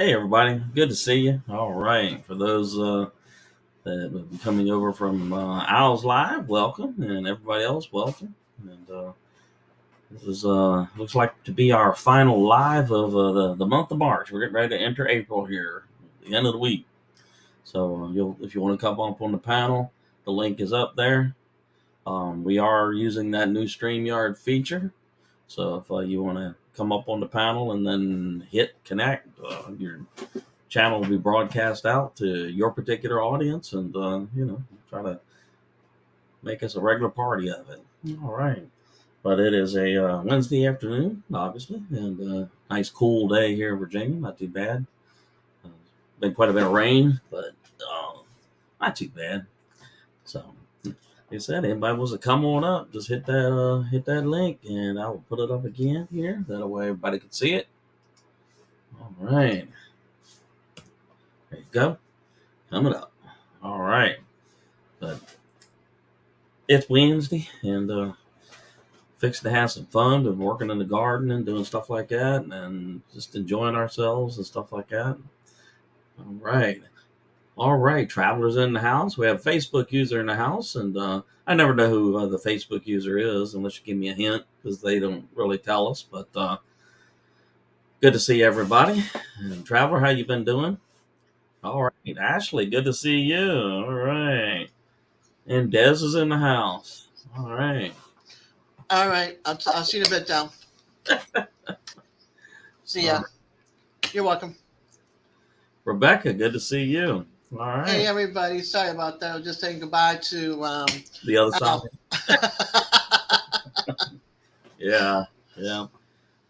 Hey everybody, good to see you. All right, for those that have been coming over from Owl's Live, welcome, and everybody else, welcome. And this is looks like to be our final live of the month of March. We're getting ready to enter April here, the end of the week. So if you want to come up on the panel, the link is up there. We are using that new StreamYard feature. So if you want to come up on the panel and then hit connect, your channel will be broadcast out to your particular audience, and try to make us a regular party of it. All right, but it is a Wednesday afternoon, obviously, and nice cool day here in Virginia. Not too bad. Been quite a bit of rain, but not too bad. So, like I said, anybody wants to come on up, just hit that link, and I will put it up again here. That way, everybody can see it. All right. There you go. Coming up. All right. But it's Wednesday and fixing to have some fun. Been working in the garden and doing stuff like that and just enjoying ourselves and stuff like that. All right. All right. Travelers in the house. We have a Facebook user in the house, and I never know who the Facebook user is unless you give me a hint because they don't really tell us. But good to see everybody. And Traveler, how you been doing? All right, Ashley, good to see you. All right. And Des is in the house. All right. All right. I'll see you in a bit, down. See ya. You're welcome. Rebecca, good to see you. All right. Hey, everybody. Sorry about that. I was just saying goodbye to the other side. Yeah.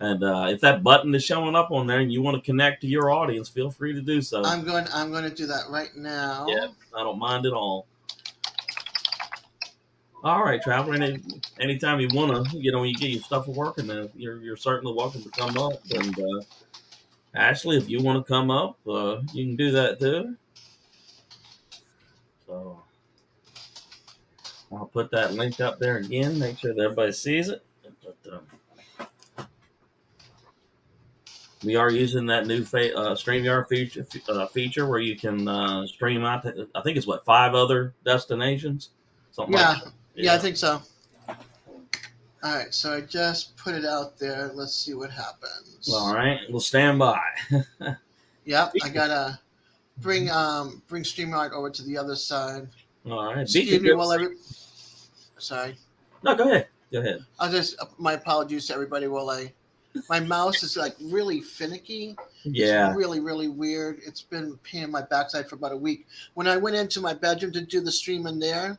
And if that button is showing up on there and you want to connect to your audience, feel free to do so. I'm going to do that right now. Yeah, I don't mind at all. All right, Traveler. Anytime you want to, when you get your stuff working, you're certainly welcome to come up. And Ashley, if you want to come up, you can do that too. So I'll put that link up there again. Make sure that everybody sees it. But, we are using that new StreamYard feature where you can stream out to, I think it's 5 other destinations. Something like that. Yeah, I think so. All right, so I just put it out there. Let's see what happens. All right, we'll stand by. Yep, I gotta bring StreamYard over to the other side. All right. Excuse me while Sorry. No, go ahead. Go ahead. My apologies to everybody my mouse is like really finicky. Yeah. It's really, really weird. It's been a pain in my backside for about a week. When I went into my bedroom to do the stream in there,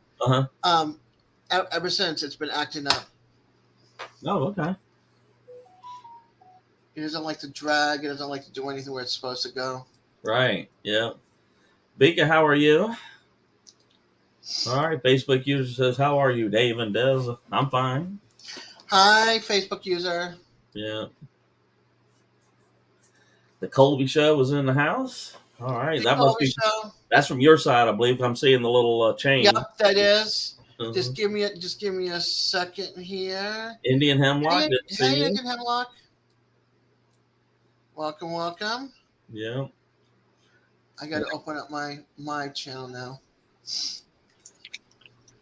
ever since it's been acting up. Oh, okay. It doesn't like to drag. It doesn't like to do anything where it's supposed to go. Right. Yeah. Bika, how are you? All right. Facebook user says, "How are you, Dave and Des?" I'm fine. Hi, Facebook user. Yeah. The Colby Show was in the house. All right, that must be. Show. That's from your side, I believe. I'm seeing the little chain. Yep, that is. Mm-hmm. Just give me a second here. Indian Hemlock. Hey, Indian Hemlock. Welcome. Yeah. I got to open up my channel now.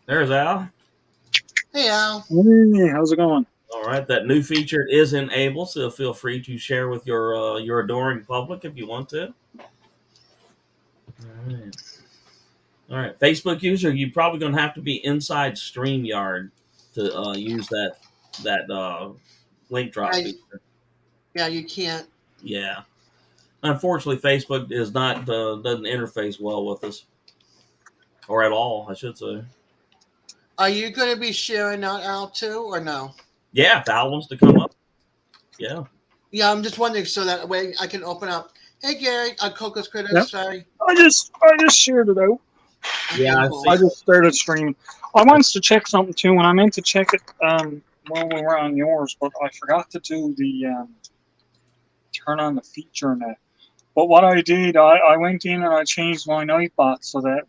There's Al. Hey, Al. Hey, how's it going? All right, that new feature is enabled, so feel free to share with your adoring public if you want to. All right. Facebook user, you're probably going to have to be inside StreamYard to use that link drop feature. Yeah, you can't. Yeah. Unfortunately, Facebook is not doesn't interface well with us, or at all, I should say. Are you going to be sharing out, Al, too, or no? Yeah, if Al wants to come up. Yeah. Yeah, I'm just wondering so that way I can open up. Hey, Gary, Coco's Critters, yep. Sorry. I just shared it out. Yeah, I just started streaming. I wanted to check something too, and I meant to check it while we were on yours, but I forgot to do the turn on the feature in it. But what I did, I went in and I changed my Nightbot so that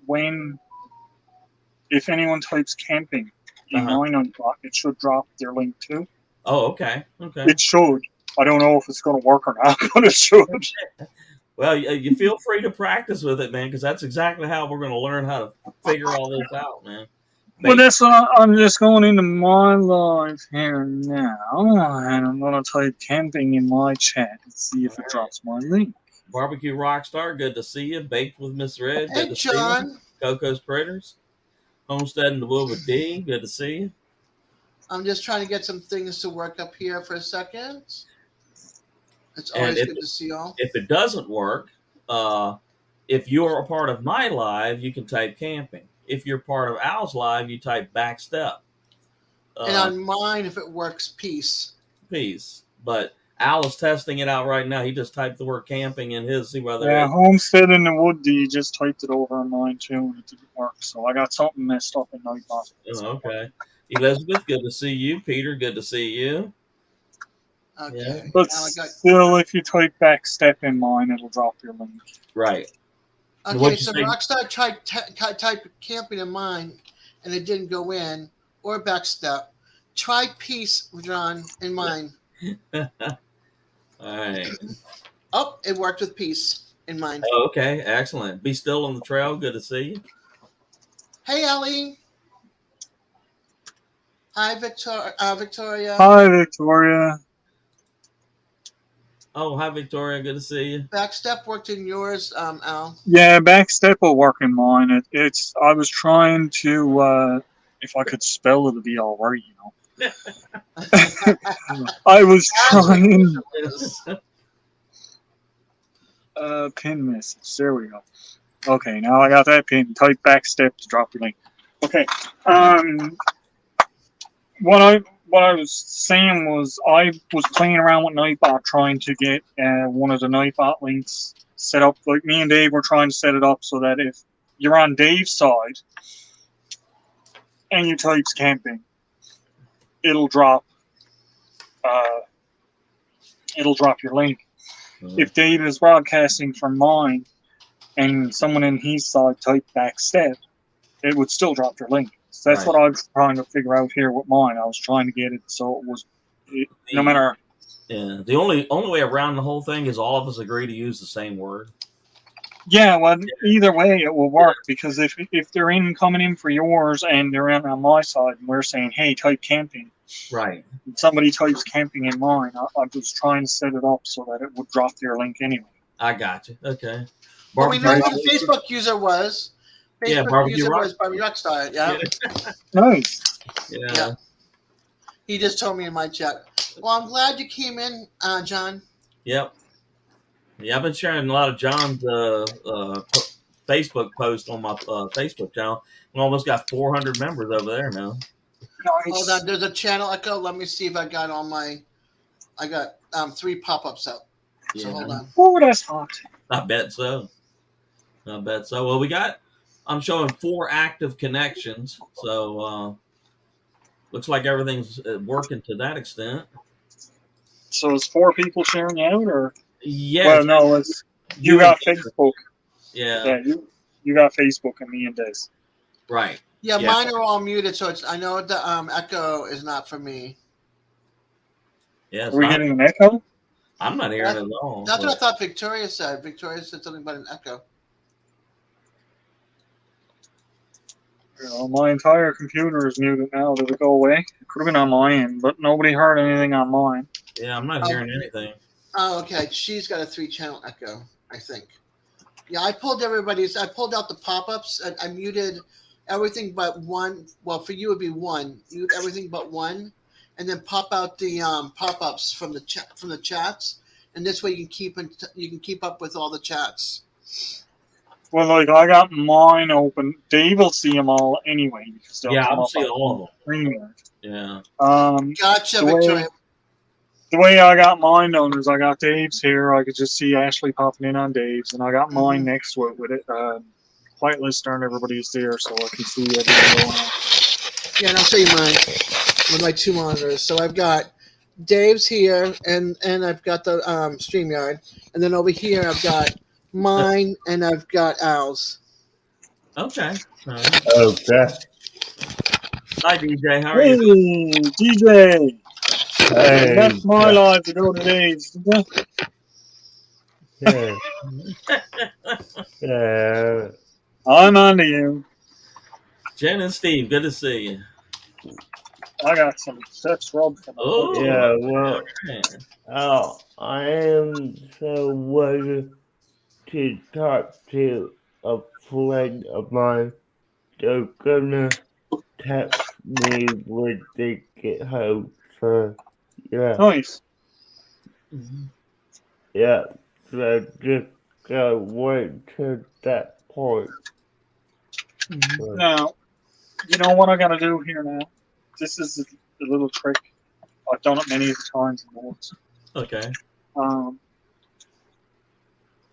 if anyone types camping in my Nightbot, it should drop their link too. Oh, okay. It should. I don't know if it's going to work or not, but it should. Well, you feel free to practice with it, man, because that's exactly how we're going to learn how to figure all this out, man. Well, that's I'm just going into my live here now, and I'm going to type camping in my chat and see if it drops my link. Barbecue Rockstar, good to see you. Baked with Miss Red, good to see you. Coco's Critters, Homestead in the Wood with D, good to see you. I'm just trying to get some things to work up here for a second. It's always good to see y'all. If it doesn't work, if you're a part of my live, you can type camping. If you're part of Al's live, you type backstep. And on mine, if it works, peace. Peace. But Al is testing it out right now. He just typed the word camping in his, see whether Homestead in the Wood D just typed it over on mine too, and it didn't work. So I got something messed up in Nightbot. Oh, okay. Elizabeth, good to see you. Peter, good to see you. Okay. Yeah. But still, if you type backstep in mine, it'll drop your link. Right. Okay, so Rockstar tried type camping in mine, and it didn't go in, or backstep. Try peace, John, in mine. All right. Oh, it worked with peace in mine. Oh, okay, excellent. Be still on the trail. Good to see you. Hey, Ellie. Hi, Victoria. Hi, Victoria. Oh, hi, Victoria. Good to see you. Backstep worked in yours, Al. Yeah, backstep will work in mine. I was trying to, if I could spell it, it'd be all right, you know. I was trying. Pin message. There we go. Okay, now I got that pin. Type backstep to drop your link. Okay. What I was saying was I was playing around with Nightbot trying to get one of the Nightbot links set up. Like me and Dave were trying to set it up so that if you're on Dave's side and you type camping, it'll drop your link. Mm-hmm. If Dave is broadcasting from mine and someone in his side typed backstep, it would still drop your link. So that's what I was trying to figure out here with mine. I was trying to get it so it was no matter. Yeah, the only way around the whole thing is all of us agree to use the same word. Yeah, well, either way it will work because if they're coming in for yours and they're in on my side and we're saying, hey, type camping. Right. And somebody types camping in mine. I was trying to set it up so that it would drop their link anyway. I got you. Okay. Well, we know who the Facebook user was. Barbecue user was Barbecue Rockstar. Yeah. Nice. Yeah. He just told me in my chat. Well, I'm glad you came in, John. Yep. Yeah, I've been sharing a lot of John's Facebook posts on my Facebook channel. We almost got 400 members over there now. Nice. Hold on, there's a channel echo. Let me see if I got all my. I got 3 pop-ups out. Yeah. So hold on. Oh, that's hot. I bet so. Well, I'm showing 4 active connections, so looks like everything's working to that extent. So is 4 people sharing out, or? Yeah. Well, no, you got Facebook. Yeah. Yeah, you got Facebook and me and Des. Right. Yeah, mine are all muted, so I know the echo is not for me. Yeah. Are we getting an echo? I'm not hearing it at all. That's what I thought Victoria said. Victoria said something about an echo. My entire computer is muted now. Did it go away? It could have been on my end, but nobody heard anything on mine. Yeah, I'm not hearing anything. Oh, okay. She's got a 3-channel echo, I think. Yeah, I pulled out the pop-ups. I muted everything but one. Well, for you it would be 1. Mute everything but 1, and then pop out the pop-ups from the chats. And this way you can keep up with all the chats. Well, like I got mine open. Dave will see them all anyway because they'll come I'll see all of them. Yeah. Gotcha, Victoria. The way I got mine done is I got Dave's here. I could just see Ashley popping in on Dave's, and I got mine next to it with it. Quiet listener and everybody's there, so I can see everything going on. Yeah, and I'll show you mine with my 2 monitors. So I've got Dave's here, and I've got the StreamYard, and then over here I've got mine, and I've got Al's. Okay. Okay. Hi, DJ. How are you? Hey, DJ. Hey. That's my live to go to Dave's. Yeah. Yeah. I'm on to you. Jen and Steve, good to see you. I got some steps rubbed for my foot. Oh, Yeah, okay, well, all I am so ready to talk to a friend of mine. They're gonna text me when they get home. So, yeah, Nice. right. yeah. So just gotta wait till that point. So, Now, you know what I got to do here now? This is a little trick. I've done it many times in the woods. Okay. I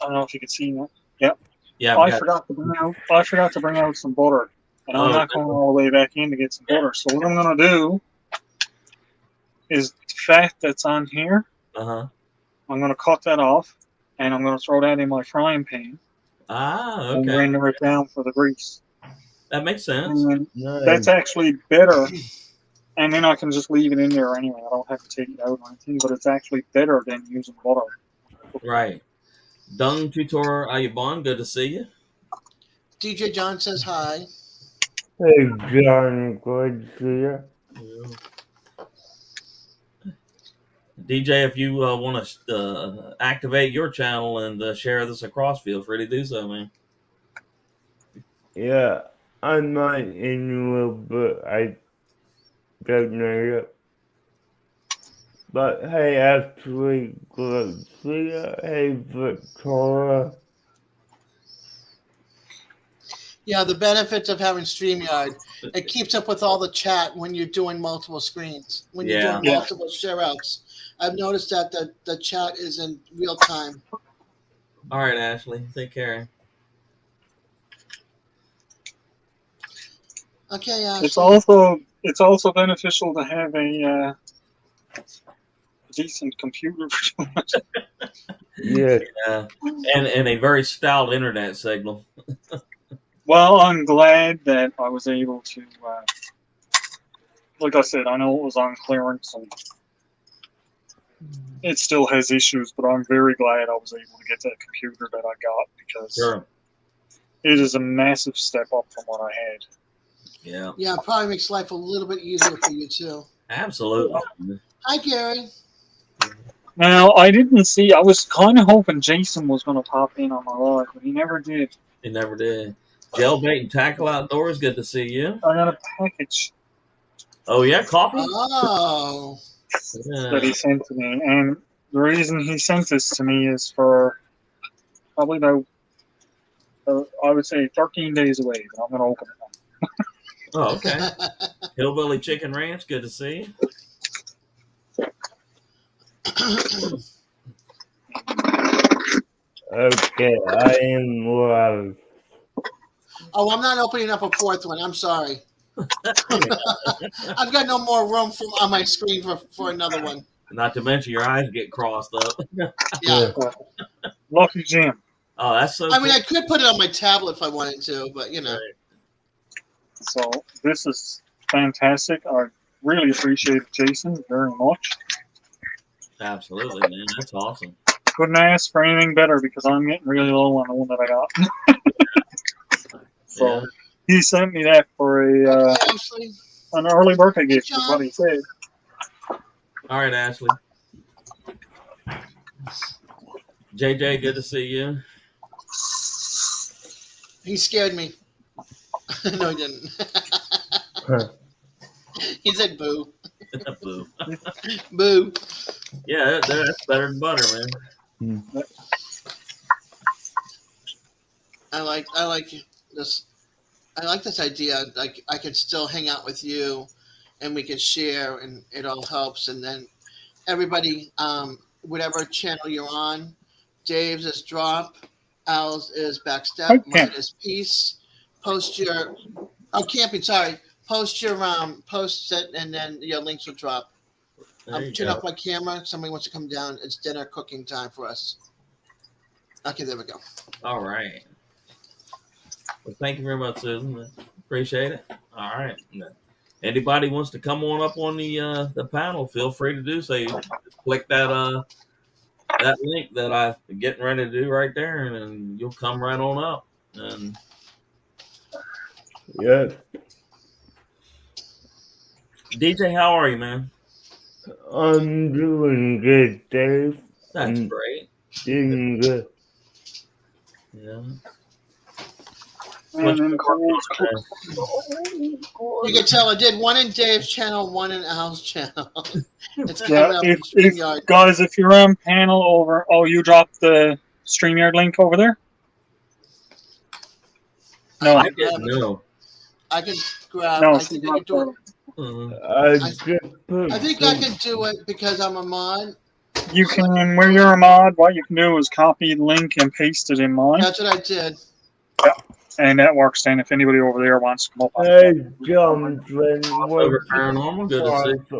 don't know if you can see that. Yep. Yeah, I forgot to bring out some butter, and I'm Oh, not going all the way back in to get some butter. So what I'm going to do is the fat that's on here. uh-huh. I'm going to cut that off, and I'm going to throw that in my frying pan Ah, and okay. render it down for the grease. That makes sense. And nice. that's actually better. And then I can just leave it in there anyway. I don't have to take it out or anything, but it's actually better than using butter. Right. Dung Tutor Ayubon, good to see you. DJ John says hi. Hey, John, good to see you. DJ, if you want to activate your channel and share this across, feel free to do so, man. Yeah, I might in a little bit. I don't know yet. But hey, actually, good to see you. Hey, Victoria. Yeah, the benefits of having StreamYard, it keeps up with all the chat when you're doing multiple screens, when you're doing Yeah. multiple share outs. I've noticed that the chat is in real time. All right, Ashley, take care. Okay, Ashley. It's also beneficial to have a decent computer. Yeah. Yeah, and a very stout internet signal. Well, I'm glad that I was able to. Like I said, I know it was on clearance and it still has issues, but I'm very glad I was able to get that computer that I got because Sure. it is a massive step up from what I had. Yeah, Yeah, it probably makes life a little bit easier for you too. absolutely. Hi, Gary. Now, I didn't see. I was kind of hoping Jason was going to pop in on my live, but he never did. He never did. Jailbait and Tackle Outdoors, good to see you. I got a package Oh, yeah, coffee? Oh, that Yeah. he sent to me, and the reason he sent this to me is for probably about, I would say, 13 days away. But I'm going to open it now. Oh, okay. Hillbilly Chicken Ranch, good to see you. Okay, I am live. Oh, I'm not opening up a fourth one. I'm sorry. I've got no more room on my screen for another one. Not to mention your eyes get crossed up. Yeah. Lucky Jim. Oh, that's so I mean, cool. I could put it on my tablet if I wanted to, but you know. Right. So this is fantastic. I really appreciate it, Jason, very much. Absolutely, man. That's awesome. Couldn't ask for anything better because I'm getting really low on the one that I got. So Yeah. he sent me that for Okay, Ashley. an early birthday gift, Good is what he said. All right, Ashley. JJ, good to see you. He scared me. No, he didn't. He said boo. Boo. Boo. Yeah, that's better than butter, man. I like this. I like this idea. Like I could still hang out with you, and we could share, and it all helps. And then everybody, whatever channel you're on, Dave's is drop, Al's is backstep, Okay. mine is peace. Post your camping. Sorry, post your post it, and then your links will drop. There you Turn go. off my camera. Somebody wants to come down. It's dinner cooking time for us. Okay, there we go. All right. Well, thank you very much, Susan. Appreciate it. All right. Anybody wants to come on up on the panel, feel free to do so. You click that that link that I'm getting ready to do right there, and you'll come right on up. And Yeah, DJ, how are you, man? I'm doing good, Dave. That's I'm great. doing good. Yeah. And then Cole's You can tell I did one in Dave's channel, one in Al's channel. It's Yeah, coming up if, in if StreamYard. guys, if you're on panel over, oh, you dropped the StreamYard link over there? No, I didn't know. I can grab. no, I she think I can dropped do it. the. I just put I think I can do it because I'm a mod. You can, where you're a mod, what you can do is copy the link and paste it in mine, That's what I did. and that works. Then, if anybody over there wants to come up on Hey, John, Over paranormal, good to see.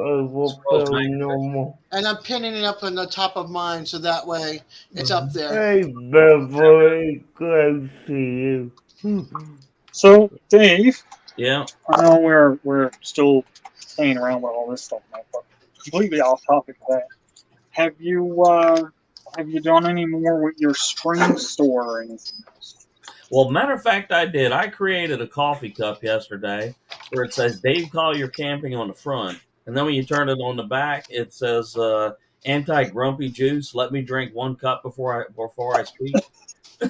over normal. And I'm pinning it up on the top of mine so that way it's up there. Hey, Beverly, glad to see you. So, Dave, Yeah. I know we're still playing around with all this stuff now, but completely off topic of that. Have you done any more with your spring store or anything else? Well, matter of fact, I did. I created a coffee cup yesterday where it says Dave Collier Camping on the front. And then when you turn it on the back, it says anti-grumpy juice. Let me drink 1 cup before I speak. I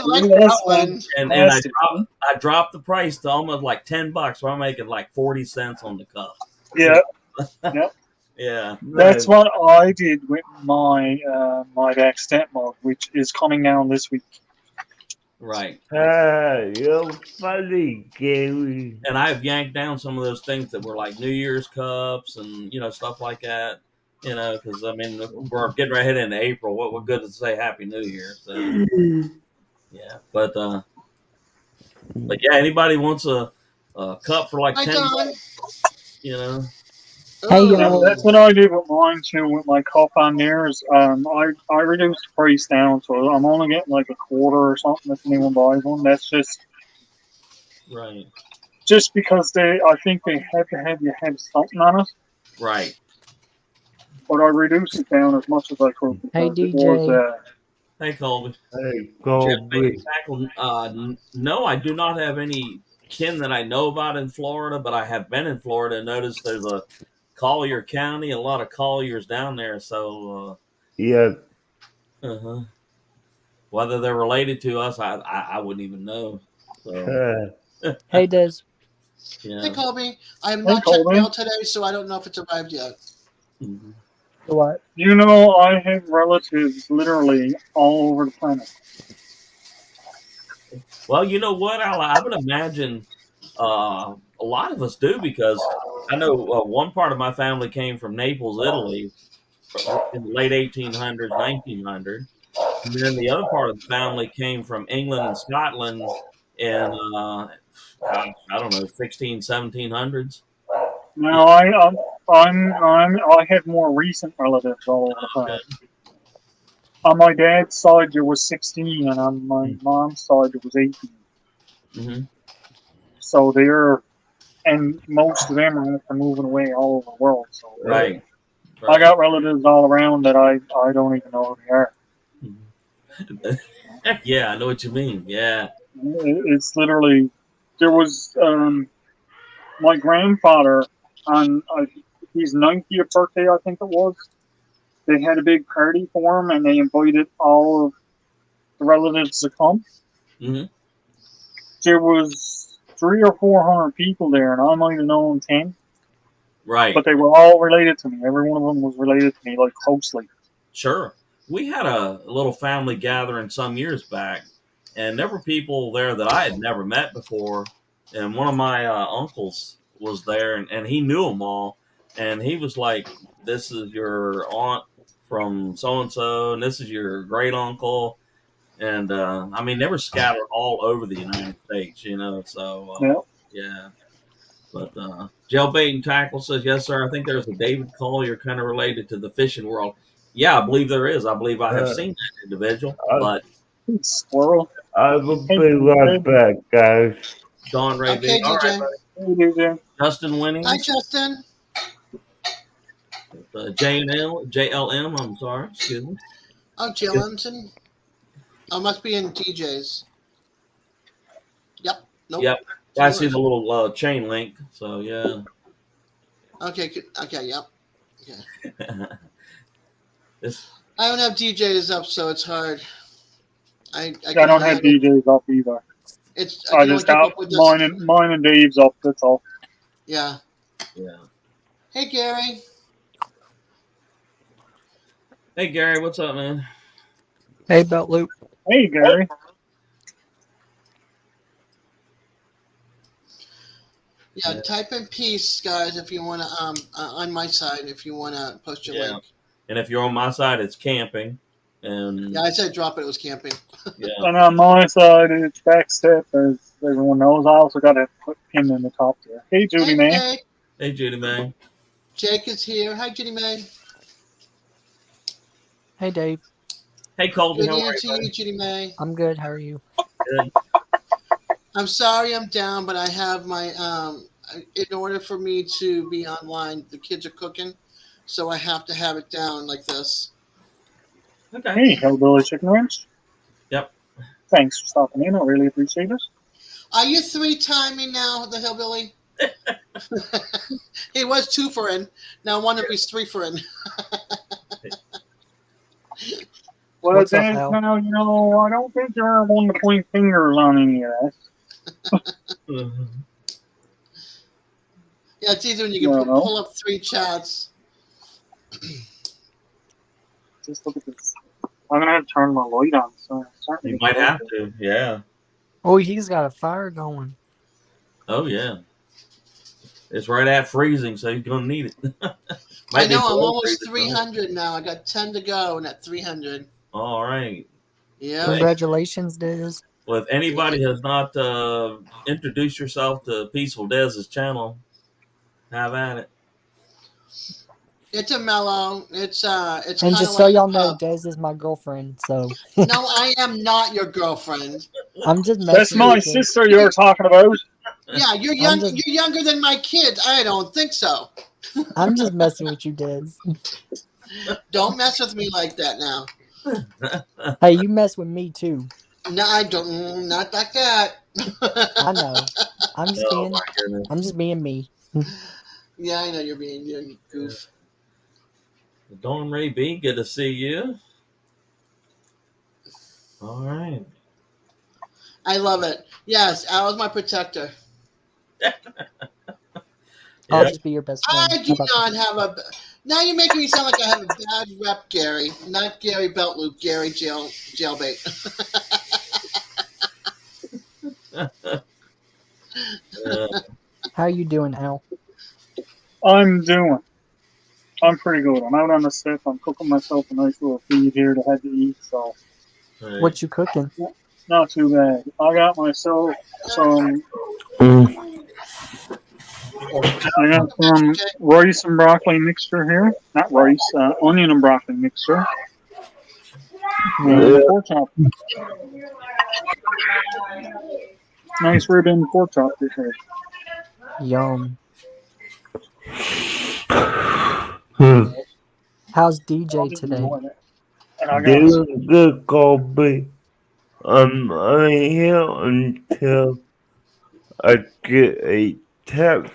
like that one. And I dropped the price to almost like $10, so I'm making like 40 cents on the cup. Yeah. Yep. Yeah. That's what I did with my my back stepmom, which is coming down this week. Right. You're funny, Gary. And I've yanked down some of those things that were like New Year's cups and, stuff like that. Because, I mean, we're getting right ahead into April. What good to say Happy New Year. So, yeah. But yeah, anybody wants a cup for like Hi, $10, Don. Hey, Ooh. y'all. That's what I did with mine too. With my cup on there is I reduced the price down, so I'm only getting like a quarter or something if anyone buys one. That's Right. just because I think they have to have you have something on it. Right. But I reduced it down as much as I could. Hey, because it DJ. was, Hey, Colby. Hey, Jeff Bait Colby. Tackle. No, I do not have any kin that I know about in Florida, but I have been in Florida and noticed there's a Collier County, a lot of Colliers down there. So, Yeah. Whether they're related to us, I wouldn't even know. So, Hey, Des. yeah. Hey, Colby. I have Hey, not checked Colby. mail today, so I don't know if it's arrived yet. Mhm. What? you know, I have relatives literally all over the planet. Well, you know what? I would imagine a lot of us do because I know one part of my family came from Naples, Italy, in the late 1800s, 1900. And then the other part of the family came from England and Scotland in, gosh, I don't know, 16, 1700s. Now I have more recent relatives all over the planet. On my dad's side, there was 16, and on my mom's side, there was 18. Mm-hmm. So and most of them are after moving away all over the world. So Right. I got relatives all around that I don't even know who they are. Yeah, I know what you mean. Yeah. It's literally, there was my grandfather on his 90th birthday, I think it was. They had a big party for him, and they invited all of the relatives to come. Mm-hmm. There was 300 or 400 people there, and I might have known 10. Right. But they were all related to me. Every one of them was related to me, like, closely. Sure. We had a little family gathering some years back, and there were people there that I had never met before. And one of my uncles was there, and he knew them all. And he was like, "This is your aunt from so-and-so, and this is your great uncle." And I mean, they were scattered all over the United States, so yeah. But Jailbait and Tackle says, "Yes, sir. I think there's a David Collier kind of related to the fishing world." Yeah, I believe there is. I believe I have seen that individual. But Squirrel. I will be right back, guys. Don Ray Okay, All DJ. right, Hey, DJ. Justin Winning. Hi, Justin. JLM. I'm sorry. Excuse me. Oh, Jillinson. Oh, must be in DJ's. Yep. Nope. Yep. I see the little chain link. So yeah. Okay. Okay. Yep. It's, I don't have DJs up, so it's hard. I don't have DJs up either. I can just only keep got up with this. mine and Dave's up. That's all. Yeah. yeah. Hey, Gary. Hey Gary, what's up, man? Hey, Belt Loop. Hey, Gary. Yeah, type in peace, guys, if you want to. On my side, if you want to post your link. And if you're on my side, it's camping. And Yeah, I said drop it. It was camping. yeah. And on my side, it's backstep, as everyone knows. I also got a pin in the top there. Hey, Judy May. Jake. Hey, Judy May. Jake is here. Hi, Judy May. Hey, Dave. Hey, Colby. Good How evening are to you, Judy May. I'm good. How are you? Good. I'm sorry I'm down, but I have my in order for me to be online, the kids are cooking, so I have to have it down like this. Okay. Hey, Hillbilly Chicken Ranch. Yep. Thanks for stopping in. I really appreciate it. Are you 3-timing now, the hillbilly? He was 2 for in. Now one of he's 3 for in. Well, What's up, Dave, Hal? now, I don't think you're one to point fingers on any of that. Yeah, it's easy when you can No. pull up 3 chats. Just look at this. I'm going to have to turn my light on. So it's starting You to might get have dark. to. Yeah. Oh, he's got a fire going. Oh, yeah. It's right at freezing, so you're going to need it. I know, I'm below almost freezing, 300 now. I got 10 to go and at 300. All right. Yeah. Congratulations, Diz. Well, if anybody has not introduced yourself to Peaceful Dez's channel, have at it. It's a mellow. It's And kind of just so like y'all a know, pub. Des is my girlfriend, so No, I am not your girlfriend. I'm just That's messing my with you. sister you're talking about. Yeah, you're I'm young. just- You're younger than my kids. I don't think so. I'm just messing with you, Des. Don't mess with me like that now. Hey, you mess with me too. No, I don't. Not like that. I know. I'm just Oh, being. my goodness. I'm just being me. Yeah, I know you're being goof. Dawn Ray B, good to see you. All right. I love it. Yes, Al's my protector. I'll Yeah. just be your best friend. I How do about not have a. Now you're making me sound like I have a bad rep, Gary. Not Gary Beltloop. Gary Jailbait. How you doing, Al? I'm pretty good. I'm out on the step. I'm cooking myself a nice little feed here to have to eat, so Right. What you cooking? not too bad. I got myself some. I got some rice and broccoli mixture here. Not rice, onion and broccoli mixture. And pork chop. Nice rib-in pork chop this here. Yum. How's DJ today? And I got Doing good, Colby. I'm here until I get a text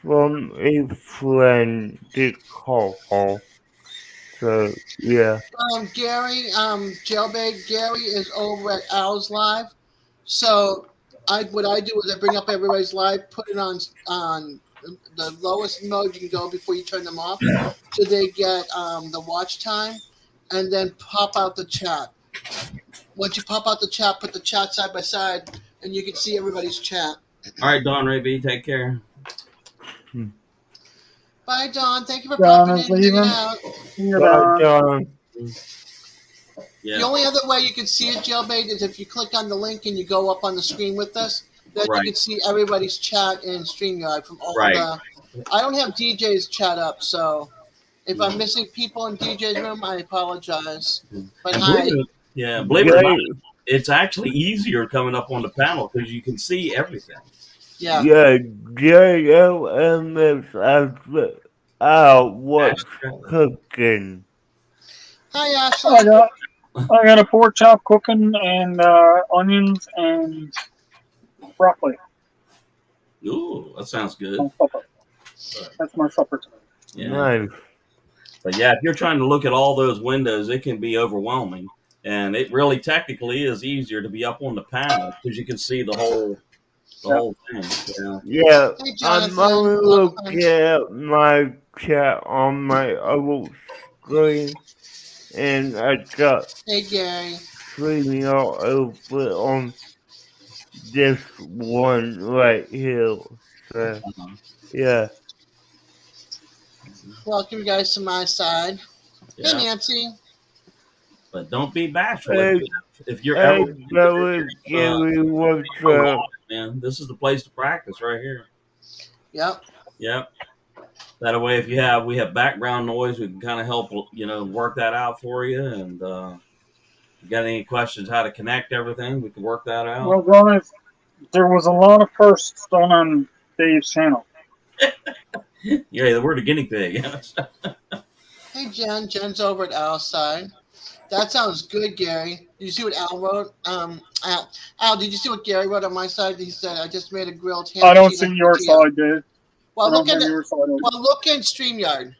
from a friend to call. So, yeah. Gary, Jailbait, Gary is over at Al's Live. So what I do is I bring up everybody's live, put it on the lowest mode you can go before you turn them off, so they get the watch time, and then pop out the chat. Once you pop out the chat, put the chat side by side, and you can see everybody's chat. All right, Dawn Ray B, take care. Bye, Don. Thank you for Don popping is in and hanging leaving. out. Bye, John. Yeah. The only other way you can see it, Jailbait, is if you click on the link and you go up on the screen with us. Then Right. you can see everybody's chat in StreamYard from all Right. I don't have DJ's chat up, so if I'm missing people in DJ's room, I apologize. But And hi. believe it or not, it's actually easier coming up on the panel because you can see everything. Yeah. Yeah, JLM is what's cooking? Hi, I Ashley. got a pork chop cooking and onions and broccoli. Ooh, that sounds good. My supper. That's my supper today. Yeah. Nice. But yeah, if you're trying to look at all those windows, it can be overwhelming. And it really technically is easier to be up on the panel because you can see the whole thing. Yeah. Yeah, Hey, I'm Jonathan. only Welcome. looking at my chat on my other screen, and I got Hey, Gary. StreamYard open on this one right here. So, yeah. Welcome you guys to my side. Hey, Yeah. Nancy. But don't be bashful Hey, if you're hey, ever brother, Gary, what's up? man. This is the place to practice right here. Yep. Yep. That way, if we have background noise, we can kind of help work that out for you. And you got any questions how to connect everything, we can work that out. Well, guys, there was a lot of firsts done on Dave's channel. Yeah, we're the guinea pig. Hey, Jen. Jen's over at Al's side. That sounds good, Gary. Did you see what Al wrote? Al, did you see what Gary wrote on my side? He said, "I just made a grilled ham." I don't cheese see and your tortilla." side, Dave. Well, I don't look at have it. your side. Open. Well, look in StreamYard.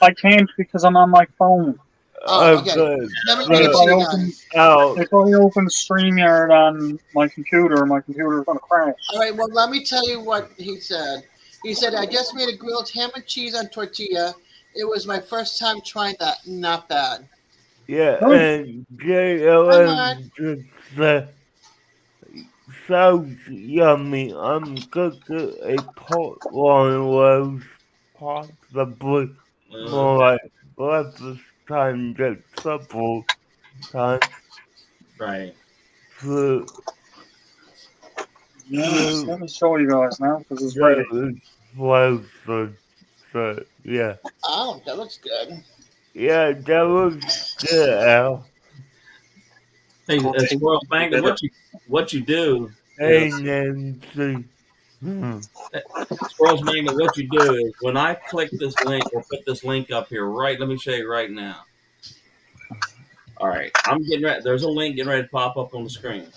I can't because I'm on my phone. Oh, okay. Okay. Let me And read it if to I you open, guys. Out. if I open StreamYard on my computer is going to crash. All right. Well, let me tell you what he said. He said, "I just made a grilled ham and cheese on tortilla. It was my first time trying that. Not bad." Yeah, Good. and Hi, JLS Mark. just said, so yummy. I'm cooking a pork loin roast, possibly more like breakfast time than supper time. Right. So, Yes, let me show you guys now because it's ready. that is frozen. So, yeah. Oh, that looks good. Yeah, that looks good, Al. Hey, I'll take Squirrel it Magnet, better. what you do Hey, is Nancy. Squirrels Magnet, what you do is when I click this link or put this link up here, right? Let me show you right now. All right, I'm getting ready. There's a link getting ready to pop up on the screen.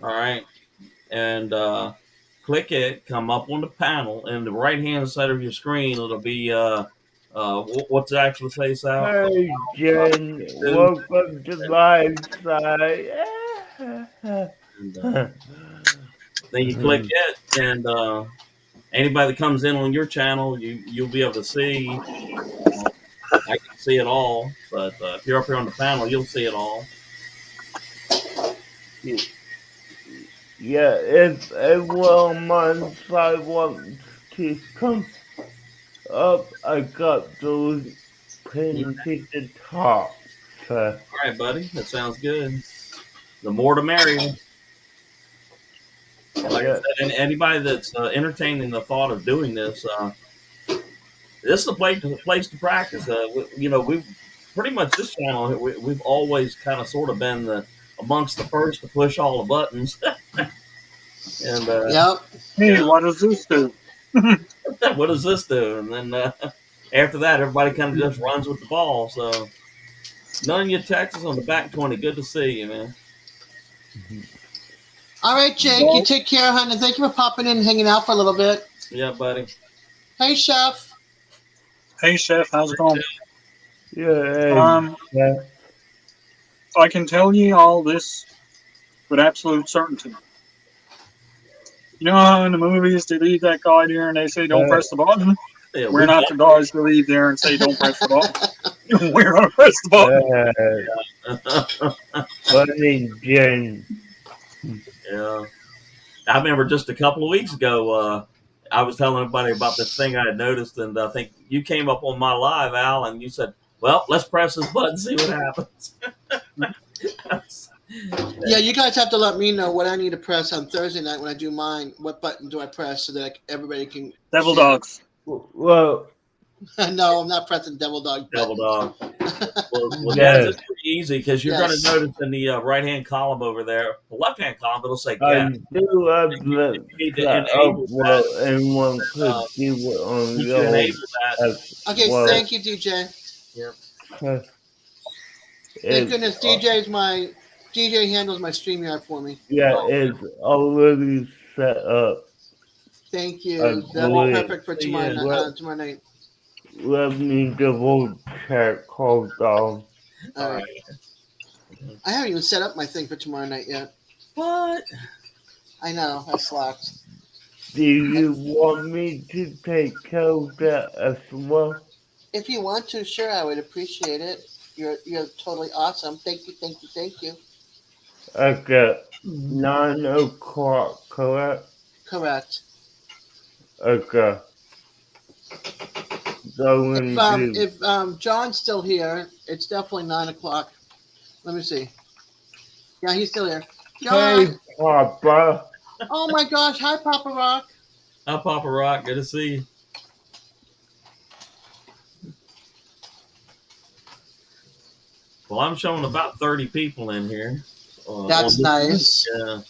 All right, and click it. Come up on the panel, and the right hand side of your screen, it'll be what's it actually say, Sal? Hey, Jen. Welcome to my side. And, then you click it, and anybody that comes in on your channel, you'll be able to see. I can see it all, but if you're up here on the panel, you'll see it all. Yeah, if anyone on my side wants to come up, I got those pinned to the top. So, All right, buddy, that sounds good. The more the merrier. And like I yeah. said, anybody that's entertaining the thought of doing this, this is the place to practice. We've pretty much this channel. We've always kind of sort of been amongst the first to push all the buttons. And Yep. Hey, what does this do? what does this do? And then after that, everybody kind of just runs with the ball. So, none of you Texas on the back 20. Good to see you, man. All right, Jake. You take care, hon, and thank you for popping in and hanging out for a little bit. Yeah, buddy. Hey, Chef. Hey, Chef, how's it going? Yeah, yeah. I can tell you all this with absolute certainty. You know how in the movies they leave that guy there and they say, don't press the button? Yeah, We're not the guys to leave there and say, don't press the button. We're going to press the button. Funny, Jen. Yeah. I remember just a couple of weeks ago, I was telling everybody about this thing I had noticed, and I think you came up on my live, Al, and you said, well, let's press this button, see what happens. Yeah, you guys have to let me know what I need to press on Thursday night when I do mine. What button do I press so that everybody can Devil share? dogs. Well, No, I'm not pressing double dog. Double dog. Well, Yes. guys, it's pretty easy because you're Yes. going to notice in the right-hand column over there, the left-hand column, it'll say I guest. do have You need to the enable upload, that. and one could Uh, do it on Once you your enable that, as Okay, well. thank you, DJ. Thank It's, goodness DJ handles my StreamYard for me. yeah, it's already set up. Thank I you. That'll be believe. perfect for Yeah. tomorrow night. Let me double check. Hold on. All all right. right. I haven't even set up my thing for tomorrow night yet. What? I know. I slacked. Do you want me to take care of that as well? If you want to, sure, I would appreciate it. You're totally awesome. Thank you. Okay, 9 o'clock, correct? Correct. Okay. Going to. If John's still here, it's definitely 9 o'clock. Let me see. Yeah, he's still here. John. Hey, Papa. Oh my gosh! Hi, Papa Rock. Hi, Papa Rock. Good to see you. Well, I'm showing about 30 people in here. That's on nice. Yeah,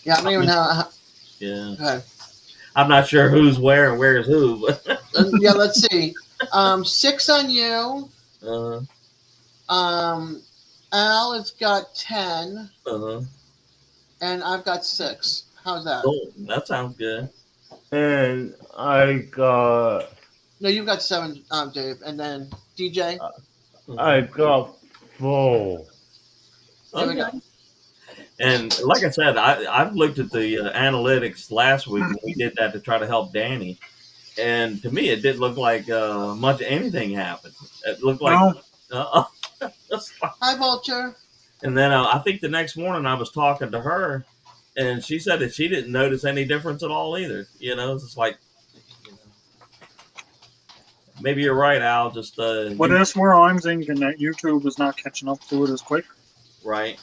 Yeah, I don't even know. yeah. Okay. I'm not sure who's where and where's who, but Yeah, let's see. 6 on you. Al has got 10, and I've got 6. How's that? cool. That sounds good. And I got. No, you've got 7, Dave, and then DJ. I got 4. There we go. And like I said, I've looked at the analytics last week when we did that to try to help Danny, and to me it didn't look like much anything happened. It looked like Hi, Vulture. And then I think the next morning I was talking to her, and she said that she didn't notice any difference at all either. You know, it's just like, maybe you're right, Al. Just But that's where I'm thinking that YouTube is not catching up to it as quick. right.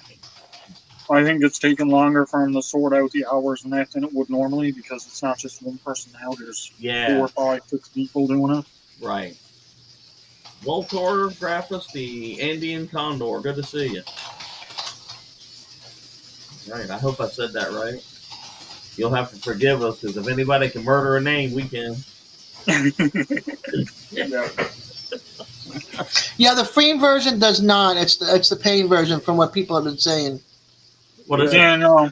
I think it's taking longer for them to sort out the hours and that than it would normally because it's not just one person now. There's 4, 5, 6 people doing it. Right. Voltor Graphus, the Indian Condor. Good to see you. Right. I hope I said that right. You'll have to forgive us because if anybody can murder a name, we can. Yeah, the free version does not. It's the paying version from what people have been saying. What is it? Yeah, no.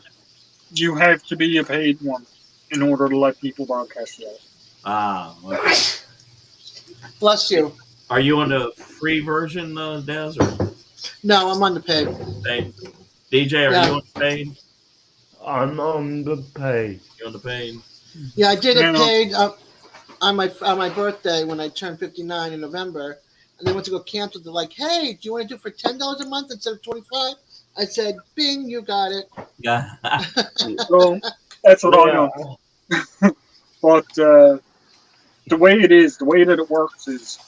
You have to be a paid one in order to let people broadcast it. Ah. Okay. Bless you. Are you on the free version, Des? Or No, I'm on the paid. paid? DJ, are you on the paid? I'm on the page. You on the paid? Yeah, I did it No. paid on my birthday when I turned 59 in November, and they went to go cancel. They're like, "Hey, do you want to do it for $10 a month instead of $25?" I said, "Bing, you got it." Yeah. So that's what I know. But the way that it works is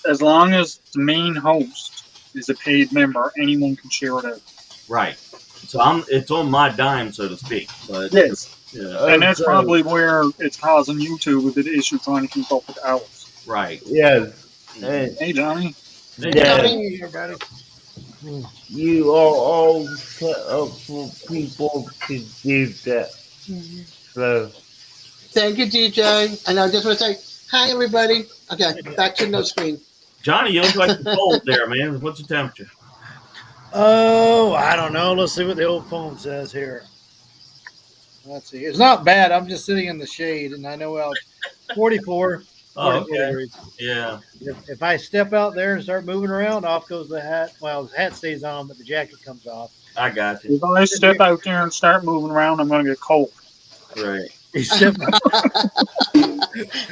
as long as the main host is a paid member, anyone can share it out. Right. So it's on my dime, so to speak. But Yes. yeah. And that's Okay. probably where it's causing YouTube with the issue trying to keep up with hours. Right. Yes. And Hey, Johnny. yes, Hey, everybody. you are all set up for people to do that. So, thank you, DJ. And I just want to say hi, everybody. Okay, back to no screen. Johnny, you look like you're cold there, man. What's the temperature? Oh, I don't know. Let's see what the old phone says here. Let's see. It's not bad. I'm just sitting in the shade, and I know out 44, 44 Oh, okay. degrees. Yeah. If I step out there and start moving around, off goes the hat. Well, the hat stays on, but the jacket comes off. I got you. If I step out there and start moving around, I'm going to get cold. Right. You step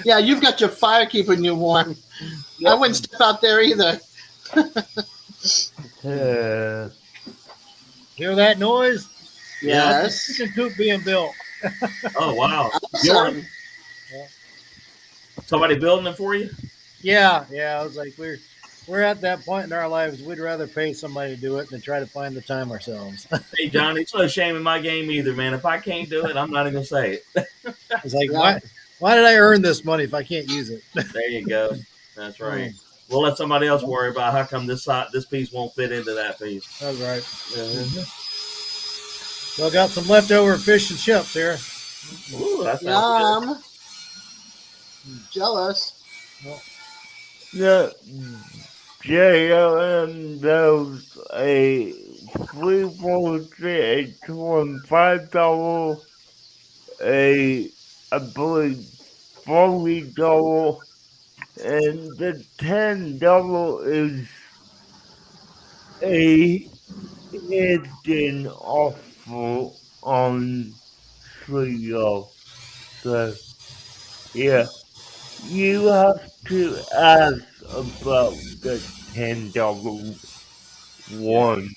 Yeah, you've got your fire keeping you warm. I wouldn't step out there either. hear that noise? Yes. Chicken coop being built. Oh, wow. Awesome. Somebody building it for you? Yeah. I was like, we're at that point in our lives. We'd rather pay somebody to do it than try to find the time ourselves. Hey, Johnny, it's no shame in my game either, man. If I can't do it, I'm not even going to say it. It's like, Yeah. Why did I earn this money if I can't use it? There you go. That's right. We'll let somebody else worry about how come this piece won't fit into that piece. That's right. Mm-hmm. So I got some leftover fish and chips here. Ooh, that sounds Yum. Jealous. The JLM does a $3.25, I believe $40, and the $10 is a hidden offer on Trio. So, yeah, you have to ask about the $10 one.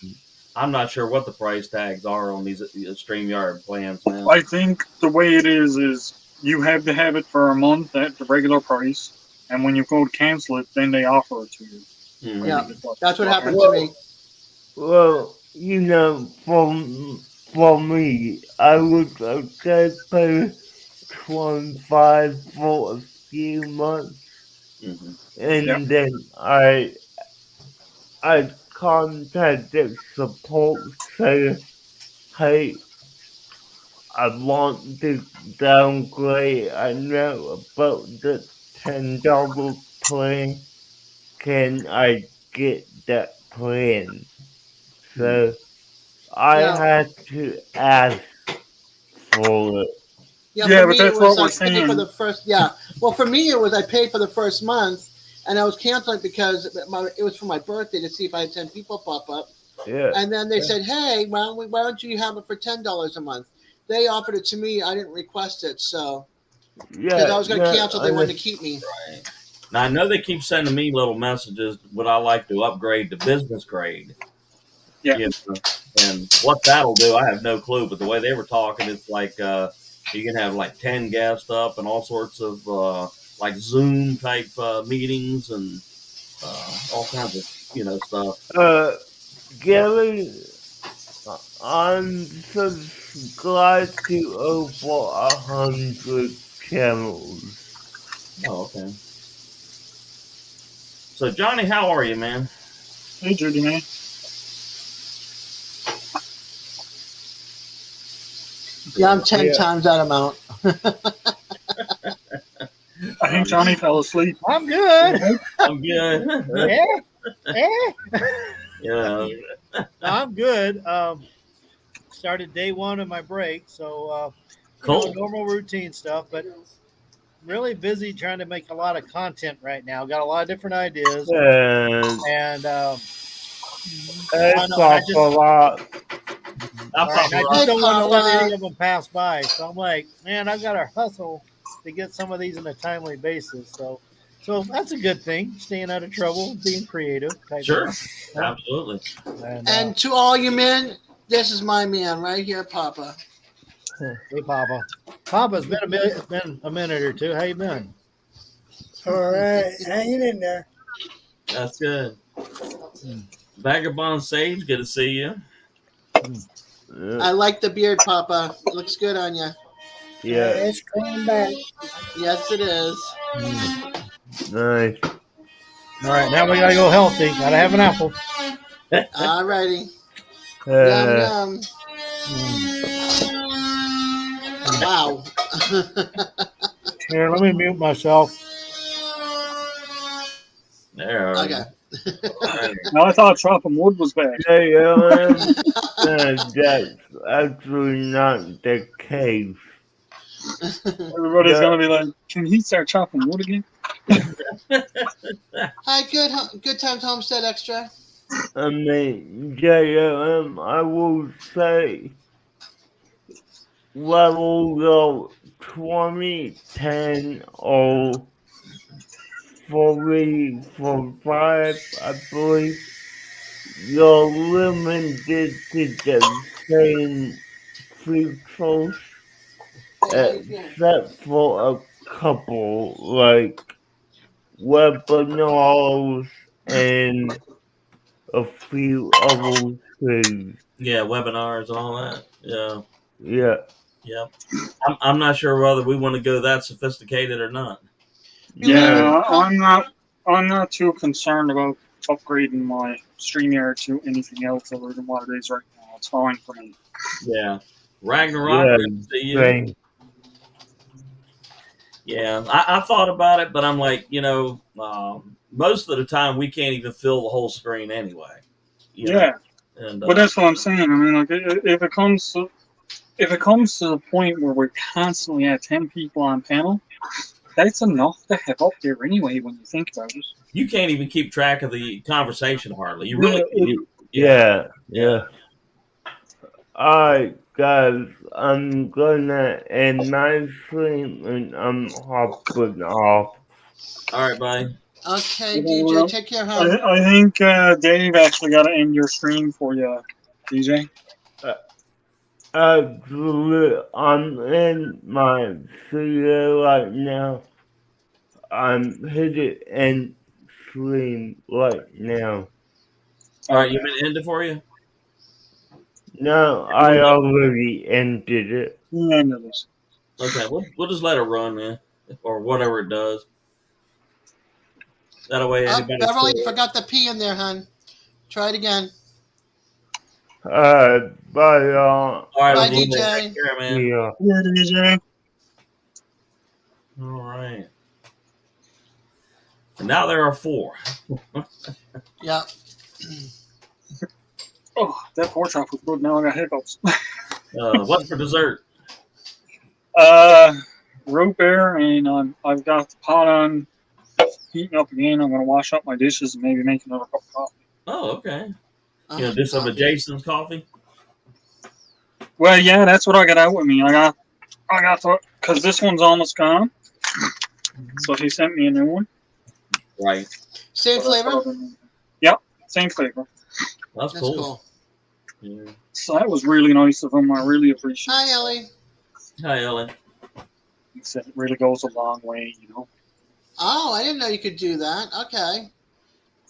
I'm not sure what the price tags are on these StreamYard plans now. I think the way it is you have to have it for a month at the regular price, and when you go to cancel it, then they offer it to you. Mhm. Yeah, that's what happened to me. Well, you know, for me, I would okay pay 25 for a few months, Mhm. and then I contacted support saying, hey, I want to downgrade. I know about the $10 plan. Can I get that plan? So I Yeah. had to ask for it. Yeah, Yeah, for but me that's it was what we're I paid for saying. the first. Yeah, well, for me it was I paid for the first month, and I was canceling because it was for my birthday to see if I had 10 people pop up, Yeah. and then they said, "Hey, why don't you have it for $10 a month?" They offered it to me. I didn't request it, so because Yeah. I was going to cancel, they I wanted to keep me. Right. Now I know they keep sending me little messages. Would I like to upgrade to business grade? Yeah. You know, and what that'll do, I have no clue. But the way they were talking, it's like you can have like 10 guests up and all sorts of like Zoom type meetings and all kinds of stuff. Gary, I'm subscribed to over 100 channels. Oh, okay. So Johnny, how are you, man? Hey, Judy, man. Yeah, I'm 10 Yeah. times that amount. I think Johnny fell asleep. I'm good. I'm good. Yeah. No, I'm good. Started day one of my break, so Cool. normal routine stuff, but really busy trying to make a lot of content right now. Got a lot of different ideas, and It's I just a lot. don't want Hey, to let Papa. any of them pass by. So I'm like, man, I've got to hustle to get some of these on a timely basis. So that's a good thing. Staying out of trouble, being creative. Type Sure. stuff. Absolutely. And to all you men, this is my man right here, Papa. Hey, Papa. Papa's been a minute or two. How you been? All right, hanging in there. That's good. Vagabond Sage, good to see you. I like the beard, Papa. It looks good on you. Yeah. It's coming back. Yes, it is. Nice. All right, now we gotta go healthy. Gotta have an apple. All righty. Yum, yum. Wow. Here, let me mute myself. There. Okay. Right. Now I thought chopping wood was bad. That's actually not the case. Everybody's gonna be like, "Can he start chopping wood again?" Hi, good times Homestead Extra. I mean, JLM, I will say, level 2010 or 45, I believe, you're limited to the same features, except for a couple, like webinars and a few other things. Yeah, webinars and all that. Yeah. Yeah. Yep. I'm not sure whether we want to go that sophisticated or not. Yeah, I'm not too concerned about upgrading my StreamYard to anything else other than what it is right now. It's fine for me. Yeah. Ragnarok, Yeah, good to see you. same. Yeah, I thought about it, but I'm like, most of the time we can't even fill the whole screen anyway. Yeah, And but that's what I'm saying. I mean, like, if it comes to the point where we're constantly at 10 people on panel, that's enough to have up there anyway. When you think about it, you can't even keep track of the conversation hardly. You really can't. Yeah. Alright, guys, I'm gonna end my stream and I'm hopping off. All right, buddy. Okay, Well, DJ, take care, hon. I think Dave actually got to end your stream for you, DJ. Absolutely, I'm in my studio right now. I'm hitting end stream right now. All right, you been ended for you? No, I already ended it. End of this. Okay, we'll just let it run, man, or whatever it does. That way, anybody. Beverly, you forgot the P in there, hon. Try it again. Bye, y'all. All right, Bye, DJ. DJ. Take care, man. Yeah. Yeah, DJ. All right. And now there are 4. Yeah. Oh, that pork chop was good. Now I got hiccups. What's for dessert? Root beer, and I've got the pot on heating up again. I'm gonna wash up my dishes and maybe make another cup of coffee. Oh, okay. Just some of Jason's coffee. Well, yeah, that's what I got out with me. I got because this one's almost gone, so he sent me a new one. Right. Same flavor? Yep, same flavor. That's That's cool. cool. Yeah. So that was really nice of him. I really appreciate it. Hi, Ellie. Hi, Ellen. He said it really goes a long way, you know. Oh, I didn't know you could do that. Okay.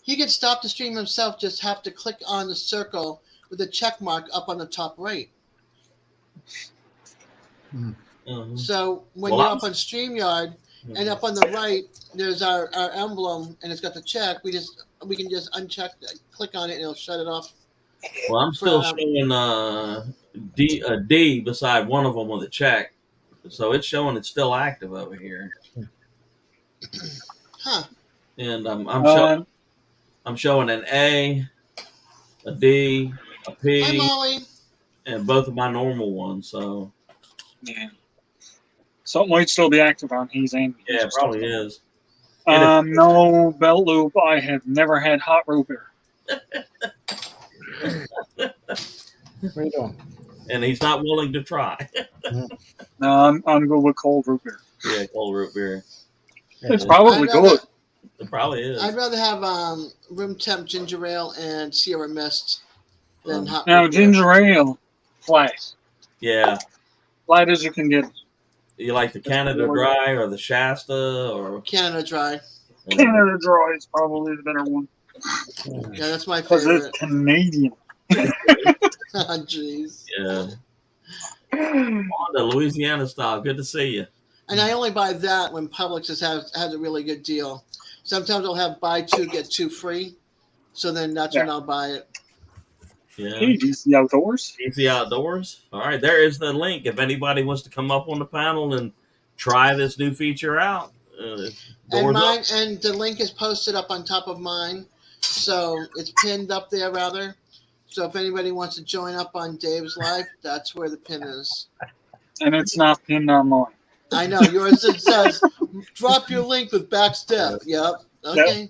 He could stop the stream himself, just have to click on the circle with the check mark up on the top right. Mhm. So when Well, you're up on StreamYard and up on the right, there's our emblem and it's got the check. We can just uncheck, click on it, and it'll shut it off. Well, I'm still showing a D beside one of them with a check, so it's showing it's still active over here. Huh. And I'm showing an A, a D, a Hi, P, Molly. and both of my normal ones. So Yeah. Something might still be active on his end. yeah, it probably is. No belt loop. I have never had hot root beer. What are you doing? And he's not willing to try. No, I'm good with cold root beer. Yeah, cold root beer. It's probably good. It probably is. I'd rather have room temp ginger ale and Sierra Mist than hot Now root beer. ginger ale, flat Yeah. as you can get it. You like the Canada Dry or the Shasta or Canada Dry. Canada Dry is probably the better one Yeah, that's my because favorite. it's Canadian. Oh, jeez. Yeah. On the Louisiana style. Good to see you. And I only buy that when Publix has a really good deal. Sometimes I'll have buy 2 get 2 free, so then that's when I'll buy it. Yeah. Hey, DC Outdoors. DC Outdoors. All right, there is the link. If anybody wants to come up on the panel and try this new feature out, And doors mine up. and the link is posted up on top of mine, so it's pinned up there rather. So if anybody wants to join up on Dave's live, that's where the pin is. And it's not pinned on mine. I know yours. It says drop your link with backstep. Yep. Okay.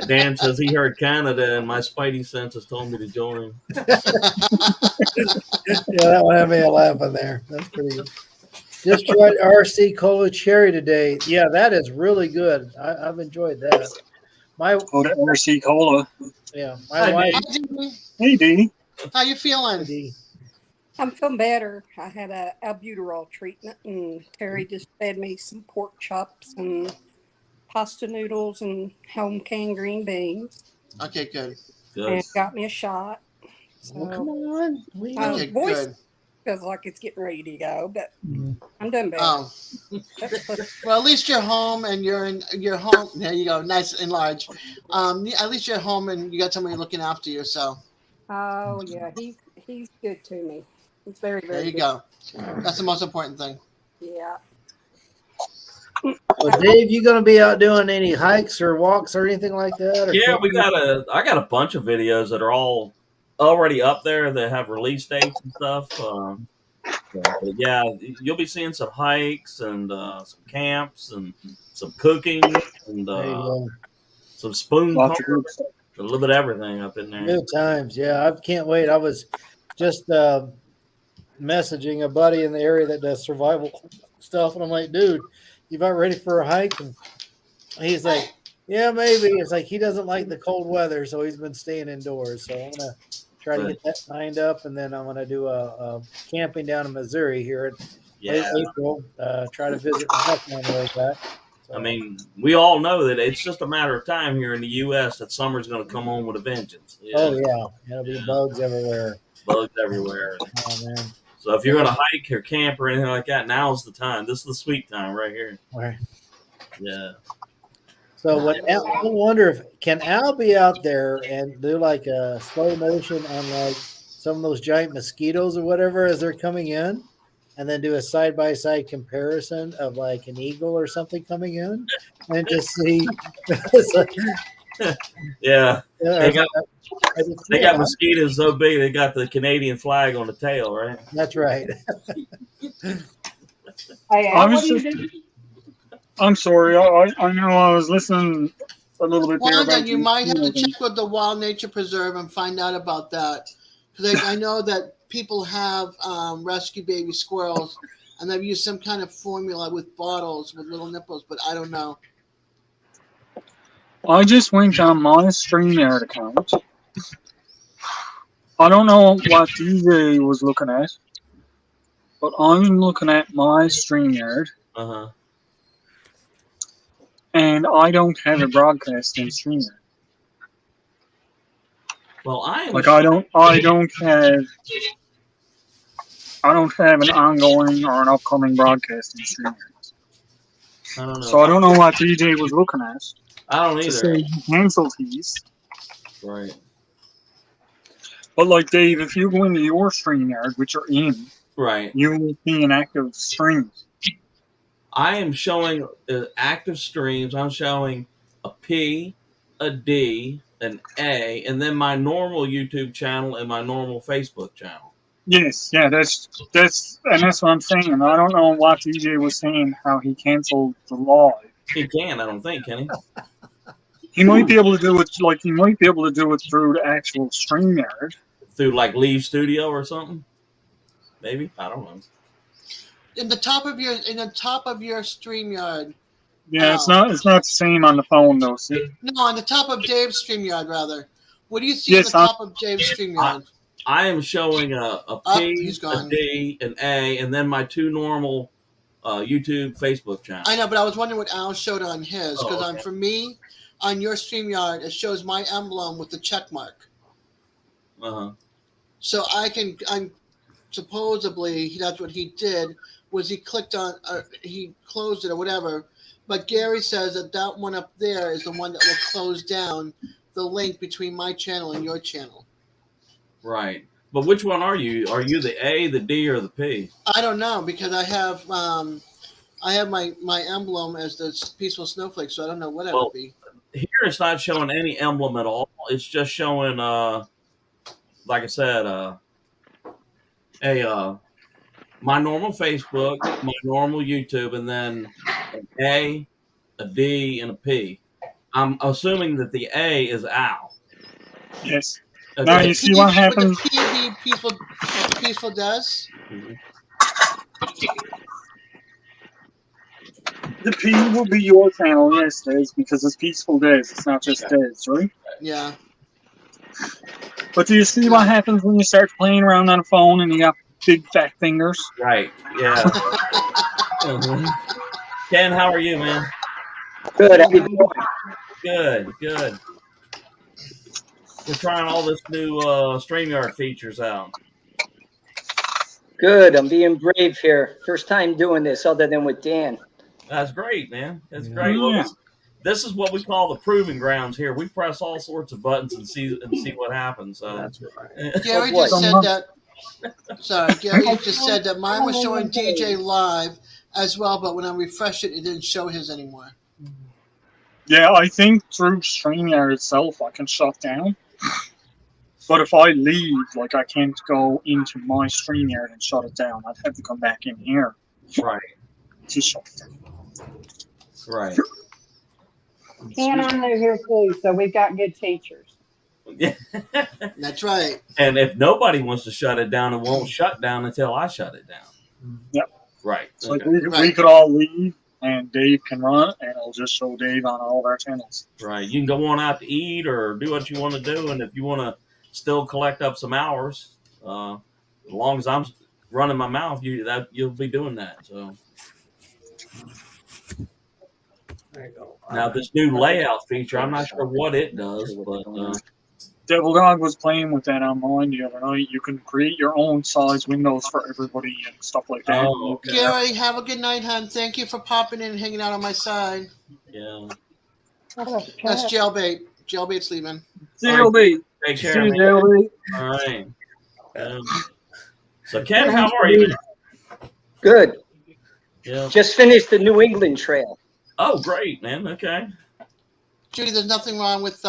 Dan says he heard Canada, and my spidey senses told me to join. Yeah, that one had me laughing there. That's pretty good. Just tried RC Cola Cherry today. Yeah, that is really good. I've enjoyed that. Go to RC Cola. My wife. Hi, Dee. Hey, Dee. How you feeling? I'm feeling better. I had a albuterol treatment, and Terry just fed me some pork chops and pasta noodles and home canned green beans. Okay, good. Good. And got me a shot. So, Well, come on. Okay, voice good. feels like it's getting ready to go, but I'm done better. Oh, well, at least you're home and you're home. There you go, nice and large. At least you're home and you got somebody looking after you. So Oh yeah, he's good to me. He's very there very you good. go. That's the most important thing. Yeah. So Dave, you gonna be out doing any hikes or walks or anything like that? Or Yeah, I got a bunch of videos that are all already up there that have release dates and stuff. But yeah, you'll be seeing some hikes and some camps and some cooking and There you go. some spoon Lots of carving, good stuff. a little bit of everything up in there. Good times. Yeah, I can't wait. I was just messaging a buddy in the area that does survival stuff, and I'm like, dude, you about ready for a hike? And he's like, yeah, maybe. It's like he doesn't like the cold weather, so he's been staying indoors. So I'm gonna try to get that lined up, and then I'm gonna do a camping down in Missouri here in late April. Try to visit my family back. So, I mean, we all know that it's just a matter of time here in the U.S. that summer's going to come on with a vengeance. oh yeah, there'll be bugs everywhere. Bugs everywhere. Oh man. So if you're going to hike or camp or anything like that, now's the time. This is the sweet time right here. Right. Yeah. So what I wonder if can Al be out there and do like a slow motion on like some of those giant mosquitoes or whatever as they're coming in, and then do a side by side comparison of like an eagle or something coming in, and just see. Yeah. They got Yeah, mosquitoes so big they got the Canadian flag on the tail, right? that's right. Hey, I Al, was what do you just- do? I'm sorry. I know I was listening a little bit there. Well, about then you might have to mosquitoes. check with the Wild Nature Preserve and find out about that, because I know that people have rescue baby squirrels, and they've used some kind of formula with bottles with little nipples, but I don't know. I just went on my StreamYard account. I don't know what DJ was looking at, but I'm looking at my StreamYard, Uh-huh. and I don't have a broadcast in StreamYard. Well, Like I don't have an ongoing or an upcoming broadcast in StreamYard. I don't know. So I don't know what DJ was looking at I don't to either. say he canceled these. Right. But like Dave, if you go into your StreamYard, which are in, Right. you will see an active stream. I am showing active streams. I'm showing a P, a D, an A, and then my normal YouTube channel and my normal Facebook channel. Yes, yeah, that's what I'm saying. I don't know what DJ was saying how he canceled the live. He can, I don't think, can he? He might be able to do it through the actual StreamYard. Through like Leave Studio or something? Maybe? I don't know. In the top of your StreamYard. Yeah, it's not the same on the phone though. See? No, on the top of Dave's StreamYard rather. What do you see Yes, on the top of Dave's StreamYard? I am showing a P, he's a gone. D, an A, and then my two normal YouTube, Facebook channels. I know, but I was wondering what Al showed on his, because Oh, okay. for me, on your StreamYard, it shows my emblem with the check mark. Uh-huh. So I'm supposedly that's what he did was he clicked on he closed it or whatever. But Gary says that one up there is the one that will close down the link between my channel and your channel. Right. But which one are you? Are you the A, the D, or the P? I don't know because I have my emblem as the peaceful snowflake, so I don't know what it would be. Here it's not showing any emblem at all. It's just showing like I said, my normal Facebook, my normal YouTube, and then an A, a D, and a P. I'm assuming that the A is Al. Yes. Okay. Now you see what happens. Would the P be peaceful does? The P will be your channel, yes, Days, because it's Peaceful Days. It's not just Days, right? Yeah. But do you see what happens when you start playing around on a phone and you got big fat fingers? Right. Yeah. Ken, how are you, man? Good. How you doing? Good. Good. We're trying all this new StreamYard features out. Good. I'm being brave here. First time doing this other than with Dan. That's great, man. That's Yeah. great. Well, Yeah. this is what we call the proving grounds here. We press all sorts of buttons and see what happens. So That's right. Gary what? just said that. Sorry, Gary just said that mine was showing DJ live as well, but when I refreshed it, it didn't show his anymore. Yeah, I think through StreamYard itself, I can shut down. But if I leave, like, I can't go into my StreamYard and shut it down. I'd have to come back in here right, to shut it down. right. And I'm new here too, so we've got good teachers. Yeah. That's right. And if nobody wants to shut it down, it won't shut down until I shut it down. Yep. Right. So Okay. we could all leave, and Dave can run it, and it'll just show Dave on all of our channels. Right. You can go on out to eat or do what you want to do, and if you want to still collect up some hours, as long as I'm running my mouth, you'll be doing that. So There you go. now this new layout feature, I'm not sure what it does, but Devil Dog was playing with that online the other night. You can create your own size windows for everybody and stuff like that. oh, okay. Gary, have a good night, hon. Thank you for popping in and hanging out on my side. Yeah. That's Jailbait. Jailbait's leaving. CLB. Take See care, you, man. Devil. All right. So Ken, how are you? Good. Yeah. Just finished the New England Trail. Oh, great, man. Okay. Judy, there's nothing wrong with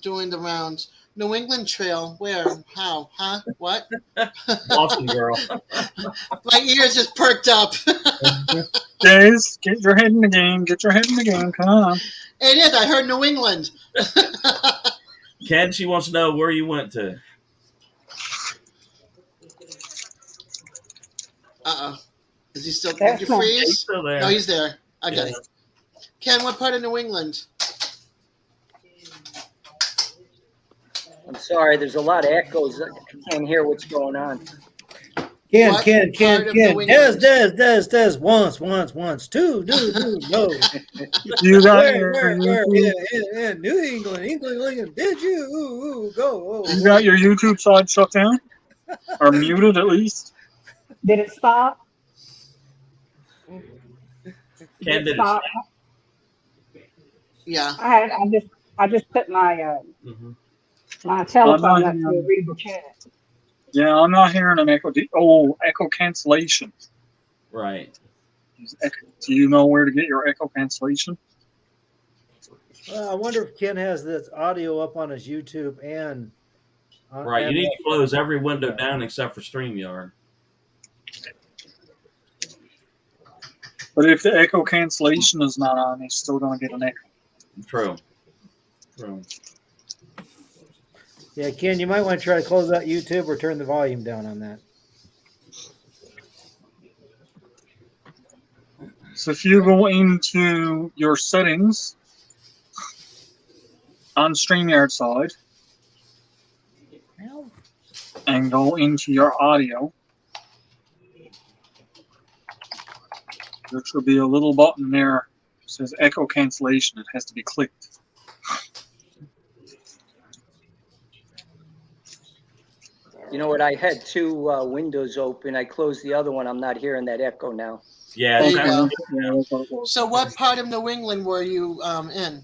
doing the rounds. New England Trail, where? How? Huh? What? Awesome, girl. My ears just perked up. Guys, get your head in the game. Get your head in the game. Come on. It is. I heard New England. Ken, she wants to know where you went to. Uh-oh. Is he still? That's Did you not- He's freeze? still there. No, he's there. I got Yeah. it. Ken, what part of New England? I'm sorry, there's a lot of echoes. I can't hear what's going on. Ken, What Ken, Ken, part of Ken. New England? Des. Once. Two. No. You got Where? your Yeah. New England. Did you? Ooh, go. You got your YouTube side shut down? Or muted at least? Did it stop? Ken, Did did it stop? Yeah. I just put my Mhm. my telephone up I'm to not- read the chat. Yeah, I'm not hearing an echo. Echo cancellation. Right. Do you know where to get your echo cancellation? I wonder if Ken has this audio up on his YouTube and. Right. You need to close every window down except for StreamYard. But if the echo cancellation is not on, it's still going to get an echo. True. Yeah, Ken, you might want to try to close out YouTube or turn the volume down on that. So if you go into your settings on StreamYard side and go into your audio, there should be a little button there that says echo cancellation. It has to be clicked. You know what? I had two windows open. I closed the other one. I'm not hearing that echo now. Yeah. There you that's- go. Yeah, that's what it was. So what part of New England were you in?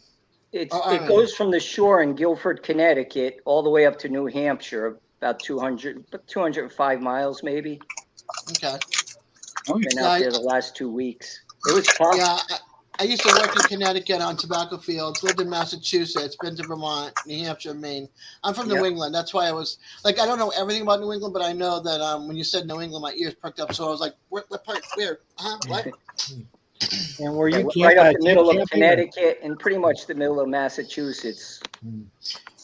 It Oh, goes from the shore in Guilford, Connecticut, all the way up to New Hampshire, about 205 miles maybe. Okay. Oh, yeah. Been out there the last 2 weeks. It was fun. Yeah, I used to work in Connecticut on tobacco fields, lived in Massachusetts, been to Vermont, New Hampshire, Maine. I'm from New Yep. England. That's why I was like, I don't know everything about New England, but I know that when you said New England, my ears perked up. So I was like, what part? Where? What? And where you Right up the can't middle of camp Connecticut and pretty much the middle of Massachusetts.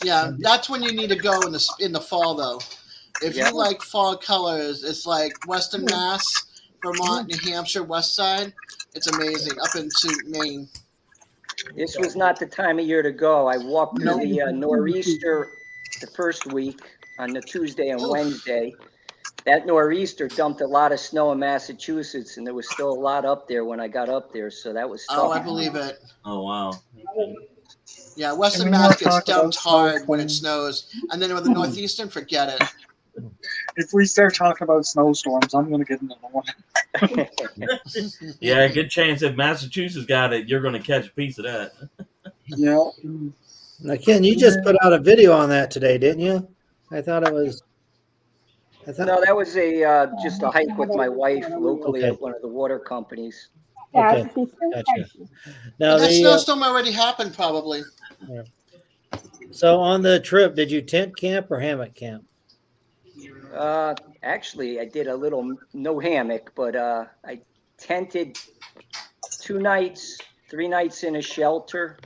Yeah, that's when you need to go in the fall, though. If Yeah. you like fall colors, it's like Western Mass, Vermont, New Hampshire, West Side. It's amazing. Up into Maine. This was not the time of year to go. I walked through Nope. the nor'easter the first week on the Tuesday and Oof. Wednesday. That nor'easter dumped a lot of snow in Massachusetts, and there was still a lot up there when I got up there. So that was tough. Oh, I believe it. Oh, wow. Yeah, Western And we Mass want to gets talk about dumped hard when it snow. snows, and then with the Northeastern, forget it. if we start talking about snowstorms, I'm going to get another one. Yeah, good chance if Massachusetts got it, you're going to catch a piece of that. Yeah. Now, Ken, you just put out a video on that today, didn't you? I thought it was. No, that was just a hike with my wife locally Okay. at one of the water companies. Okay, gotcha. Now And that the snowstorm already happened, probably. so on the trip, did you tent camp or hammock camp? Actually, I did a little no hammock, but I tented 2 nights, 3 nights in a shelter,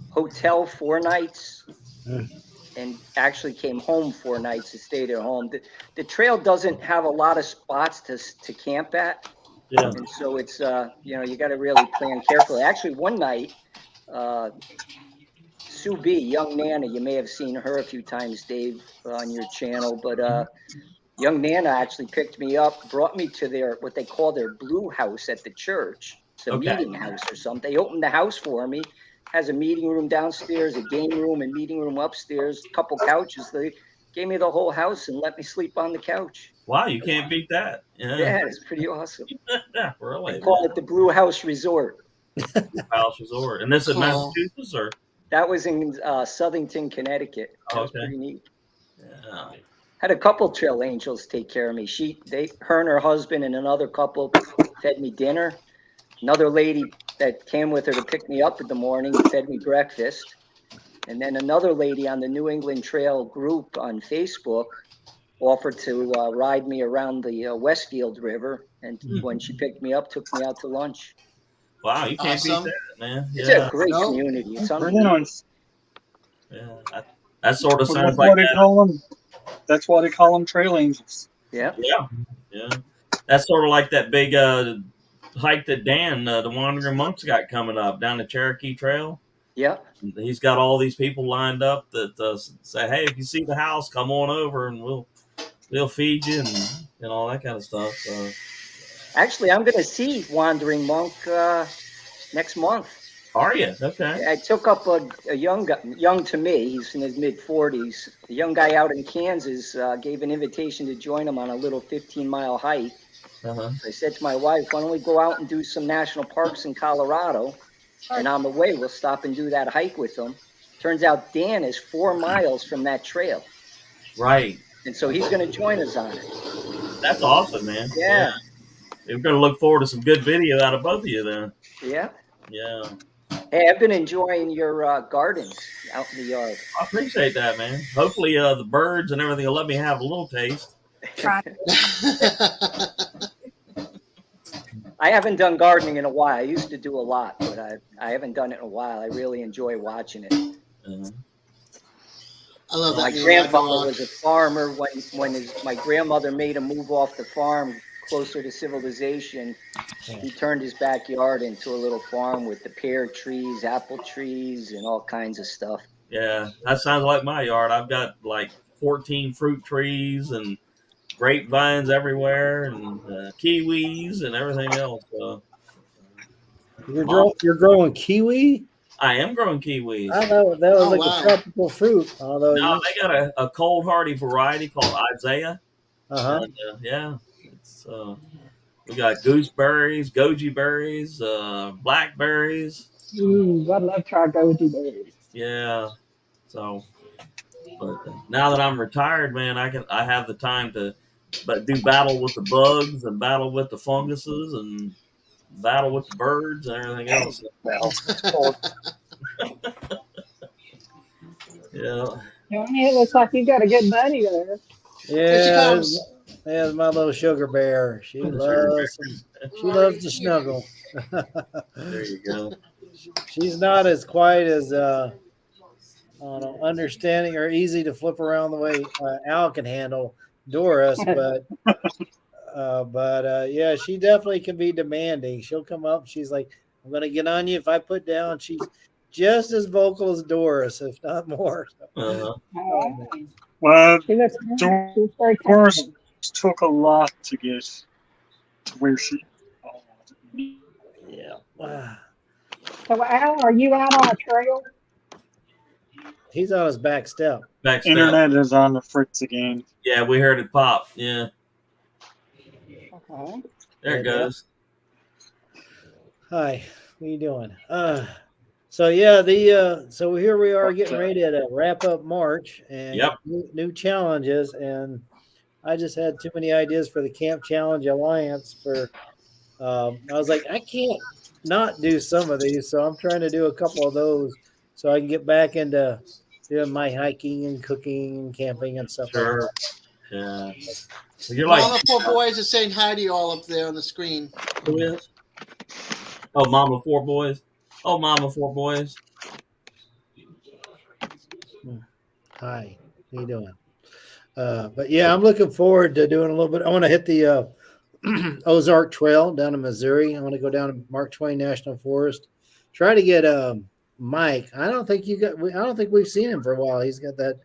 hotel 4 nights, and actually came home 4 nights and stayed at home. The trail doesn't have a lot of spots to camp at. Yeah. And so it's, you got to really plan carefully. Actually, one night, Sue B, young Nana, you may have seen her a few times, Dave, on your channel, but young Nana actually picked me up, brought me to their, what they call their blue house at the church. It's a meeting house or something. They opened the house for me, has a meeting room downstairs, a game room and meeting room upstairs, a couple couches. They gave me the whole house and let me sleep on the couch. Wow, you can't beat that. Yeah, it's pretty awesome. Yeah, really. They call it the Blue House Resort. House Resort. And this is Massachusetts, or? That was in Southington, Connecticut. That was pretty neat. Yeah. Had a couple trail angels take care of me. Her and her husband and another couple fed me dinner. Another lady that came with her to pick me up in the morning fed me breakfast. And then another lady on the New England Trail group on Facebook offered to ride me around the Westfield River. And when she picked me up, took me out to lunch. Wow, you can't beat that, man. It's a great community. It's unbelievable. Yeah, that sort of Well, sounds that's like why they call them. That's why they call them trail angels. Yeah. Yeah. That's sort of like that big hike that Dan, the Wandering Monks, got coming up down the Cherokee Trail. Yeah. He's got all these people lined up that say, "Hey, if you see the house, come on over, and we'll feed you and all that kind of stuff." So. Actually, I'm going to see Wandering Monk next month. Are you? Okay. I took up a young to me. He's in his mid-40s. A young guy out in Kansas gave an invitation to join him on a little 15-mile hike. I said to my wife, why don't we go out and do some national parks in Colorado? And on the way, we'll stop and do that hike with him. Turns out Dan is 4 miles from that trail. Right. And so he's going to join us on it. That's awesome, man. Yeah. We're going to look forward to some good video out of both of you then. Yeah. Yeah. Hey, I've been enjoying your gardens out in the yard. I appreciate that, man. Hopefully the birds and everything will let me have a little taste. I haven't done gardening in a while. I used to do a lot, but I haven't done it in a while. I really enjoy watching it. I love that. My grandfather was a farmer. When my grandmother made him move off the farm closer to civilization, he turned his backyard into a little farm with the pear trees, apple trees, and all kinds of stuff. Yeah, that sounds like my yard. I've got like 14 fruit trees and grapevines everywhere and kiwis and everything else. You're growing kiwi? I am growing kiwis. I know that was a tropical fruit. Although they got a cold hardy variety called Isaiah. And, yeah, it's we got gooseberries, goji berries, blackberries. I'd love to try goji berries. Yeah, so but now that I'm retired, man, I have the time to do battle with the bugs and battle with the funguses and battle with the birds and everything else. Yeah. Johnny, it looks like you got a good buddy there. Yeah, there's my little sugar bear. She loves to snuggle. There you go. She's not as quiet as understanding or easy to flip around the way Al can handle Doris, but yeah, she definitely can be demanding. She'll come up. She's like, "I'm gonna get on you if I put down." She's just as vocal as Doris, if not more. Well, Doris took a lot to get to where she. Yeah. Wow. So, Al, are you out on a trail? He's on his back step. Back step. Internet is on the fritz again. Yeah, we heard it pop. Yeah, Okay. there it goes. Hi, what are you doing? So yeah, so here we are getting ready to wrap up March and Yep. new challenges, and I just had too many ideas for the Camp Challenge Alliance. I was like, I can't not do some of these, so I'm trying to do a couple of those so I can get back into doing my hiking and cooking and camping and stuff. Sure. Like Yeah. So you're like, Mama Four Boys is saying hi to you all up there on the screen. who is? Oh, Mama Four Boys. Oh, Mama Four Boys. Hi, how you doing? But yeah, I'm looking forward to doing a little bit. I want to hit the Ozark Trail down in Missouri. I want to go down to Mark Twain National Forest. Try to get Mike. I don't think we've seen him for a while. He's got that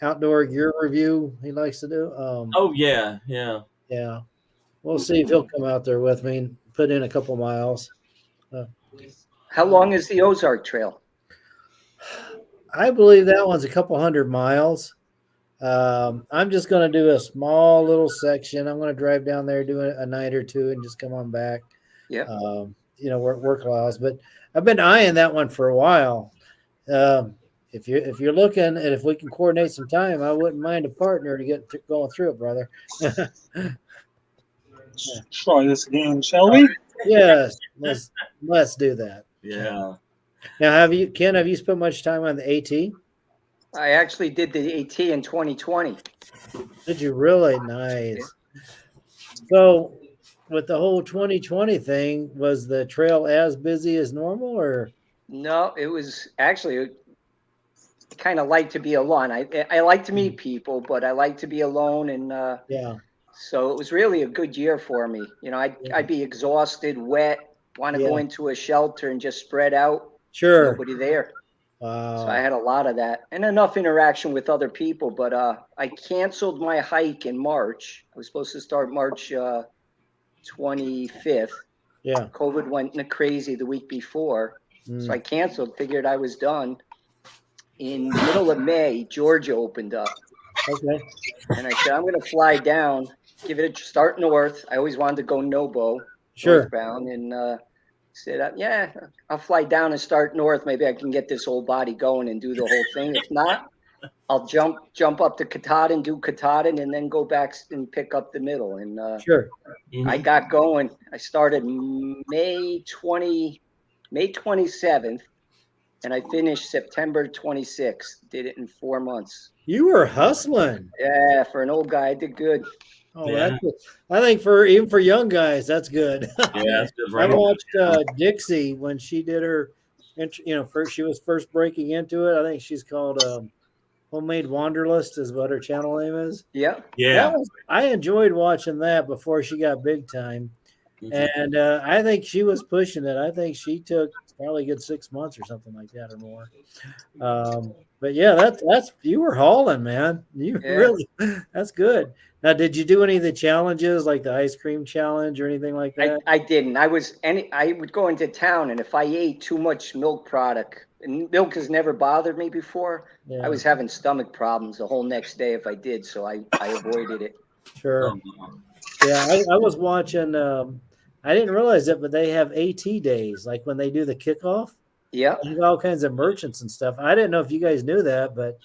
outdoor gear review he likes to do. Oh yeah. Yeah. We'll see if he'll come out there with me and put in a couple miles. How long is the Ozark Trail? I believe that one's a couple 100 miles. I'm just going to do a small little section. I'm going to drive down there, do a night or two, and just come on back. Yeah. Work allows. But I've been eyeing that one for a while. If you're looking, and if we can coordinate some time, I wouldn't mind a partner to get going through it, brother. Try this again, shall we? Yes, let's do that. Yeah. Now, Ken, have you spent much time on the AT? I actually did the AT in 2020. Did you really? Nice. So, with the whole 2020 thing, was the trail as busy as normal, or? No, it was actually kind of like to be alone. I like to meet people, but I like to be alone, and Yeah. so it was really a good year for me. I'd be exhausted, wet, want to go into a shelter and just spread out. Sure. Nobody there. Wow. So I had a lot of that and enough interaction with other people. But I canceled my hike in March. I was supposed to start March 25th. Yeah. COVID went crazy the week before. So I canceled, figured I was done. In the middle of May, Georgia opened up. Okay. And I said, I'm going to fly down, give it a start north. I always wanted to go Nobo, Sure. northbound. And said, yeah, I'll fly down and start north. Maybe I can get this whole body going and do the whole thing. If not, I'll jump up to Katahdin, do Katahdin, and then go back and pick up the middle. And Sure. I got going. I started May 27th, and I finished September 26th. Did it in 4 months. You were hustling. Yeah, for an old guy, I did good. Oh, Yeah. that's good. I think even for young guys, that's good. Yeah, that's good. I Right. watched Dixie when she did her, she was first breaking into it. I think she's called Homemade Wanderlust is what her channel name is. Yeah. Yeah. I enjoyed watching that before she got big time. And I think she was pushing it. I think she took probably a good 6 months or something like that or more. But yeah, that's you were hauling, man. You really, that's good. Now, did you do any of the challenges like the ice cream challenge or anything like that? I didn't. I would go into town, and if I ate too much milk product, and milk has never bothered me before, Yeah. I was having stomach problems the whole next day if I did. So I avoided it. Sure. Yeah, I was watching. I didn't realize it, but they have AT days, like when they do the kickoff. Yeah. They have all kinds of merchants and stuff. I didn't know if you guys knew that, but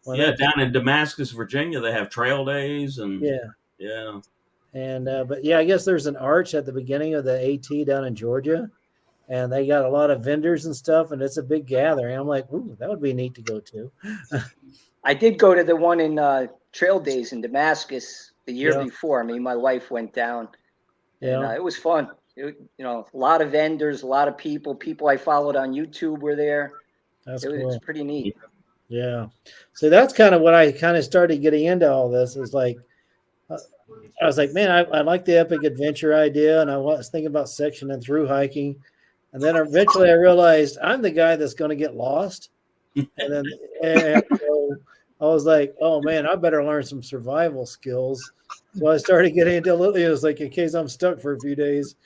Down in Damascus, Virginia, they have trail days and yeah. And but yeah, I guess there's an arch at the beginning of the AT down in Georgia, and they got a lot of vendors and stuff, and it's a big gathering. I'm like, ooh, that would be neat to go to. I did go to the one in Trail Days in Damascus the year before. I mean, my wife went down, and it was fun. A lot of vendors, a lot of people I followed on YouTube were there. That's It cool. was pretty neat. Yeah. So that's kind of what I kind of started getting into all this is like, I was like, man, I like the epic adventure idea. And I was thinking about sectioning through hiking. And then eventually I realized I'm the guy that's going to get lost. And so I was like, oh man, I better learn some survival skills. So I started getting into it was like in case I'm stuck for a few days.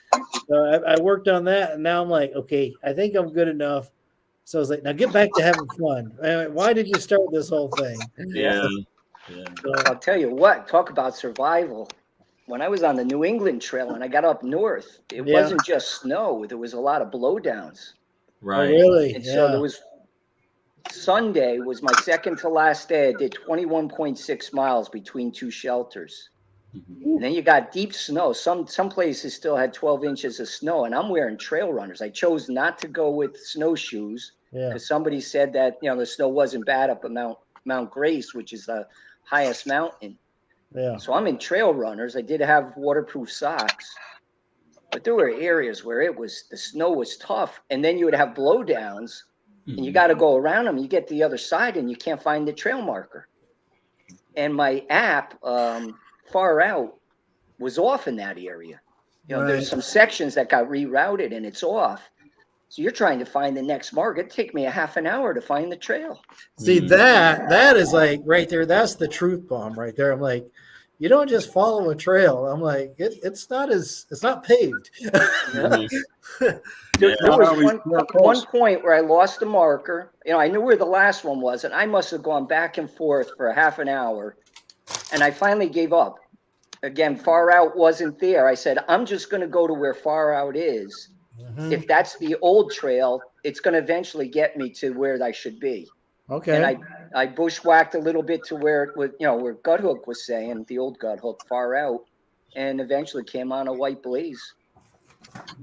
So I worked on that. And now I'm like, okay, I think I'm good enough. So I was like, now get back to having fun. Why did you start this whole thing? Yeah. So, I'll tell you what, talk about survival. When I was on the New England Trail and I got up north, it Yeah. wasn't just snow. There was a lot of blowdowns. oh, Right. really? And Yeah. so there was Sunday was my second to last day. I did 21.6 miles between two shelters. Mhm. And then you got deep snow. Some places still had 12 inches of snow, and I'm wearing trail runners. I chose not to go with snowshoes Yeah. because somebody said that the snow wasn't bad up at Mount Grace, which is the highest mountain. Yeah. So I'm in trail runners. I did have waterproof socks, but there were areas where the snow was tough, and then you would have blowdowns, and you got to go around them. You get to the other side, and you can't find the trail marker. And my app, Far Out, was off in that area. There's some sections that got rerouted, and it's off. So you're trying to find the next mark. It'd take me a half an hour to find the trail. See, that is like right there. That's the truth bomb right there. I'm like, you don't just follow a trail. I'm like, it's not paved. There was one point where I lost the marker. I knew where the last one was, and I must have gone back and forth for a half an hour. And I finally gave up. Again, Far Out wasn't there. I said, I'm just going to go to where Far Out is. Mhm. If that's the old trail, it's going to eventually get me to where I should be. Okay. And I bushwhacked a little bit to where it was, where Gut Hook was saying, the old Gut Hook, Far Out, and eventually came on a white blaze.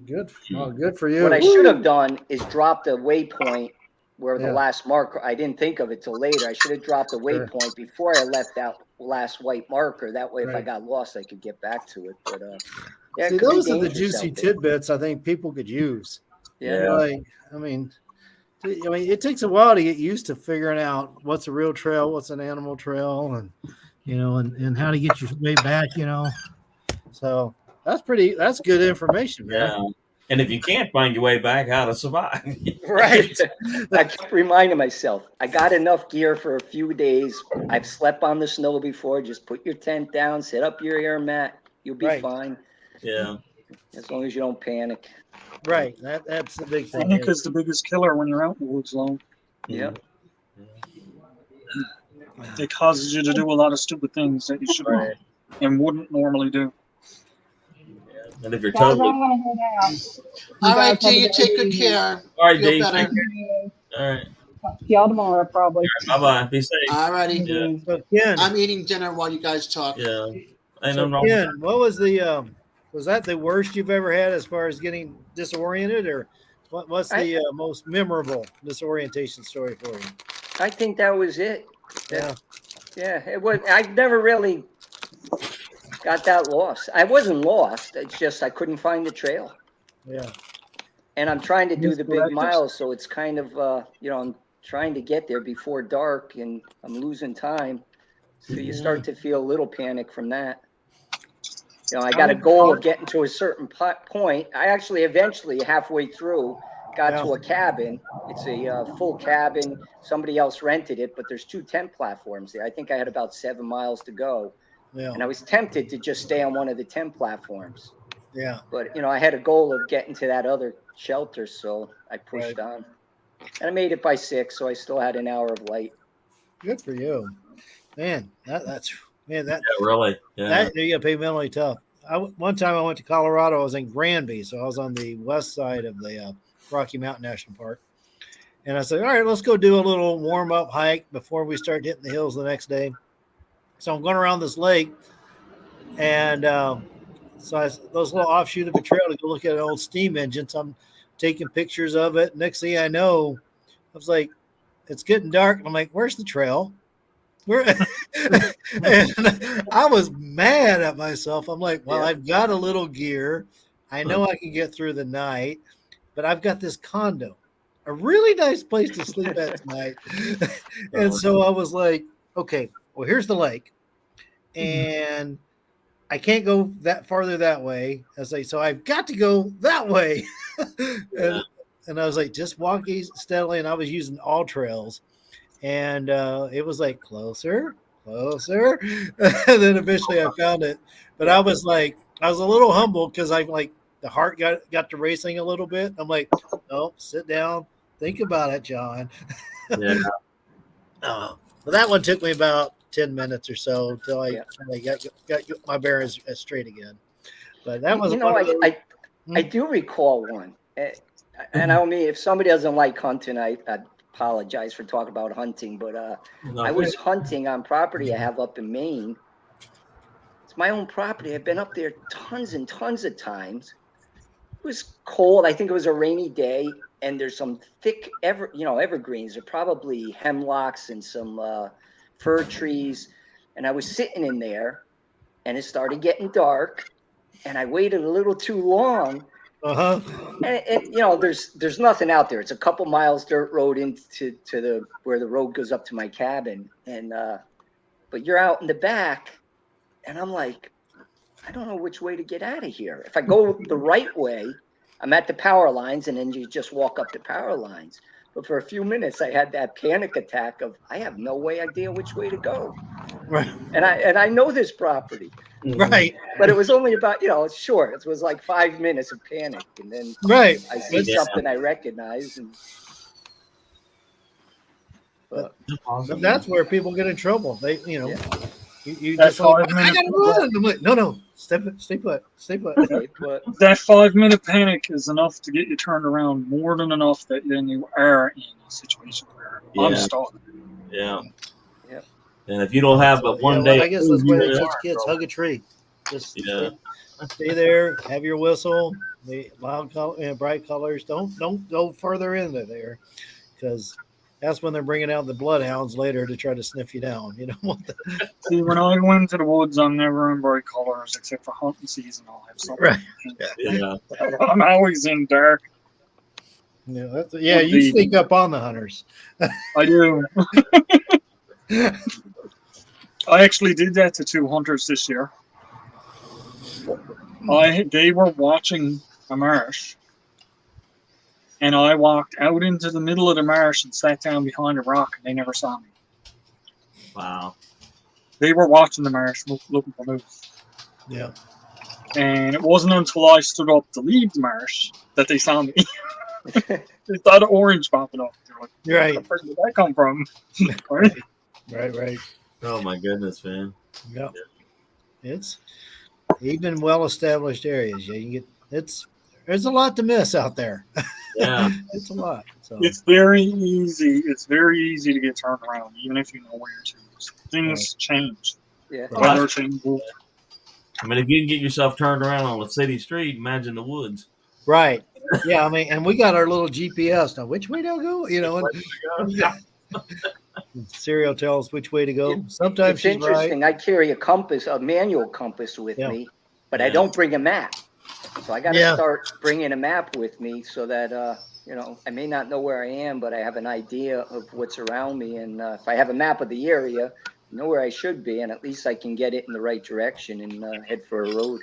Good. Oh, good for you. What I should have done is dropped a waypoint where the Yeah. last marker, I didn't think of it till later. I should have dropped a waypoint before I left that last white marker. That way, if I Right. got lost, I could get back to it. But yeah, See, it could be those are the dangerous juicy out there. tidbits I think people could use. Yeah. Like, I mean, it takes a while to get used to figuring out what's a real trail, what's an animal trail, and and how to get your way back. So that's good information, man. Yeah. And if you can't find your way back, how to survive. Right. I kept reminding myself, I got enough gear for a few days. I've slept on the snow before. Just put your tent down, set up your air mat. You'll be Right. fine. Yeah. As long as you don't panic. Right. That's the big thing. Panic is the biggest killer when you're out in the woods alone. Yep. It causes you to do a lot of stupid things that you shouldn't and wouldn't normally do. And if you're Guys, totally I'm gonna head out. All right, guys have Dee, a you good take good evening. care. all right, Feel Dave. better. Take care. All right. See y'all tomorrow, probably. Bye bye. Be safe. All righty. Yeah. So Ken, I'm eating dinner while you guys talk. Yeah. Ain't so no Ken, what was was that the worst you've ever had as far as getting disoriented, or what's the most memorable disorientation story for you? I think that was it. Yeah. Yeah, it was. I never really got that lost. I wasn't lost. It's just I couldn't find the trail. Yeah. And I'm trying to do the big Misdirected. miles, so it's kind of I'm trying to get there before dark, and I'm losing time. So you start to feel a little panic from that. I got a goal of getting to a certain point. I actually eventually, halfway through, got to a cabin. It's a full cabin. Somebody else rented it, but there's 2 tent platforms there. I think I had about 7 miles to go. Yeah. And I was tempted to just stay on one of the tent platforms. Yeah. But, I had a goal of getting to that other shelter, so I pushed on. And I made it by 6, so I still had an hour of light. Good for you, man. That's Yeah, really. Yeah. that you got to pay mentally tough. One time I went to Colorado. I was in Granby, so I was on the west side of the Rocky Mountain National Park. And I said, all right, let's go do a little warm up hike before we start hitting the hills the next day. So I'm going around this lake, and those little offshoot of a trail to go look at an old steam engine. So I'm taking pictures of it. Next thing I know, I was like, it's getting dark. I'm like, where's the trail? Where? And I was mad at myself. I'm like, well, I've got a little gear. I know I can get through the night, but I've got this condo, a really nice place to sleep at tonight. And so I was like, okay, well, here's the lake, and I can't go that farther that way. I was like, so I've got to go that way. And I was like, just walk steadily. And I was using all trails, and it was like closer. And then eventually I found it, but I was a little humble because I the heart got to racing a little bit. I'm like, no, sit down, Think about it, John. Yeah. Well, that one took me about 10 minutes or so until I Yeah. finally got my bearings straight again. But that was You know, one of those- I do recall one. And I mean, if somebody doesn't like hunting, I apologize for talking about hunting, but No, I was hunting on property I have up in Maine. It's my own property. I've been up there tons and tons of times. It was cold. I think it was a rainy day, and there's some thick evergreens. They're probably hemlocks and some fir trees. And I was sitting in there, and it started getting dark, and I waited a little too long. Uh-huh. And there's nothing out there. It's a couple miles dirt road into the where the road goes up to my cabin, and but you're out in the back. And I'm like, I don't know which way to get out of here. If I go the right way, I'm at the power lines, and then you just walk up the power lines. But for a few minutes, I had that panic attack of I have no idea which way to go. Right. And I know this property, Right. but it was only about it's short. It was like 5 minutes of panic, and then Right. I see Yeah. something I recognize, and But that's where people get in trouble. They, you That just like, 5 I minutes. gotta run. I'm like, no, stay put. but That 5 minute panic is enough to get you turned around, more than enough that then you are in a situation where I'm Yeah. stuck. Yeah. Yeah. And if you don't have but one day, I guess that's why they teach kids hug a tree. Just Yeah. stay there, have your whistle, the loud color, bright colors. Don't go further into there, because that's when they're bringing out the bloodhounds later to try to sniff you down. You don't want that. See, when I go into the woods, I'm never in bright colors except for hunting season. I'll have something. Right. Yeah. I'm always in dark. Yeah, you sneak up on the hunters. I do. I actually did that to 2 hunters this year. They were watching a marsh, and I walked out into the middle of the marsh and sat down behind a rock, and they never saw me. Wow. They were watching the marsh, looking for moose. Yeah. And it wasn't until I stood up to leave the marsh that they saw me. They saw the orange popping up. They're like, Right. where the frick did that come from? Right? Right. Oh my goodness, man. Yeah. It's even well-established areas. Yeah, you get there's a lot to miss out there. Yeah. It's a lot. So It's very easy. It's very easy to get turned around, even if you know where to. Things change. yeah. Weather changes. I mean, if you can get yourself turned around on a city street, imagine the woods. right. Yeah, I mean, and we got our little GPS now. Which way to go? And Serial tells us which way to go. Sometimes It's she's interesting. right. I carry a manual compass with Yeah. me, but I don't bring a map. So I got to Yeah. start bringing a map with me so that, I may not know where I am, but I have an idea of what's around me. And if I have a map of the area, I know where I should be, and at least I can get it in the right direction and head for a road.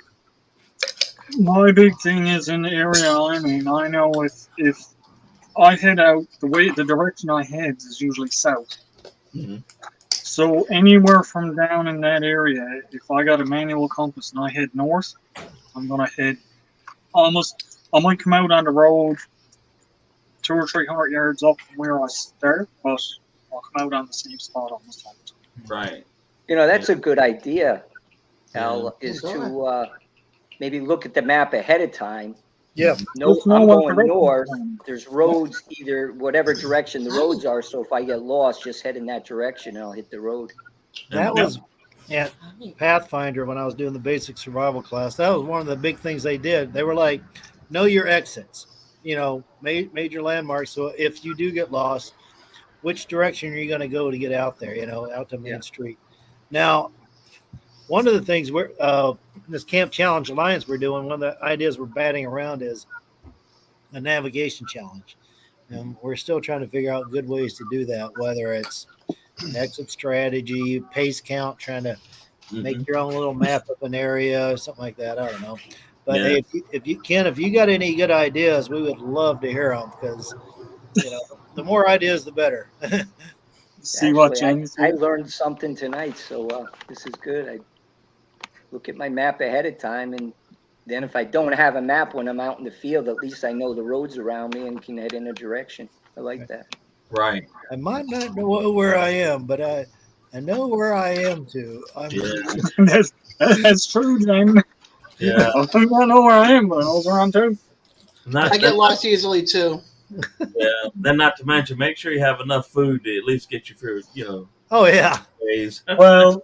My big thing is in the area I'm in. I know if I head out, the direction I head is usually south. Mhm. So anywhere from down in that area, if I got a manual compass and I head north, I'm gonna head I might come out on the road 200 or 300 yards up from where I start, but I'll come out on the same spot almost all the time. Right. That's a good idea, Yeah. Al, is to maybe look at the map ahead of time. Yeah. No, Just know I'm what going direction north. I'm going. There's roads either whatever direction the roads are. So if I get lost, just head in that direction and I'll hit the road. That was at Pathfinder when I was doing the basic survival class. That was one of the big things they did. They were like, know your exits, major landmarks. So if you do get lost, which direction are you going to go to get out there, out to Main Street? Now, one of the things we're this Camp Challenge Alliance we're doing, one of the ideas we're batting around is a navigation challenge. And we're still trying to figure out good ways to do that, whether it's exit strategy, pace count, trying to make your own little map of an area or something like that. I don't know. But hey, if you got any good ideas, we would love to hear them, because the more ideas, the better. See what Actually, James I learned something tonight, so this is good. I look at my map ahead of time, and then if I don't have a map when I'm out in the field, at least I know the roads around me and can head in a direction. I like that. Right. I might not know where I am, but I know where I am to. Yeah. That's true, Jamie. Yeah. I think I know where I am, but I was around too. I get lost easily too. Yeah. Then, not to mention, make sure you have enough food to at least get you through, Oh yeah. days. Well,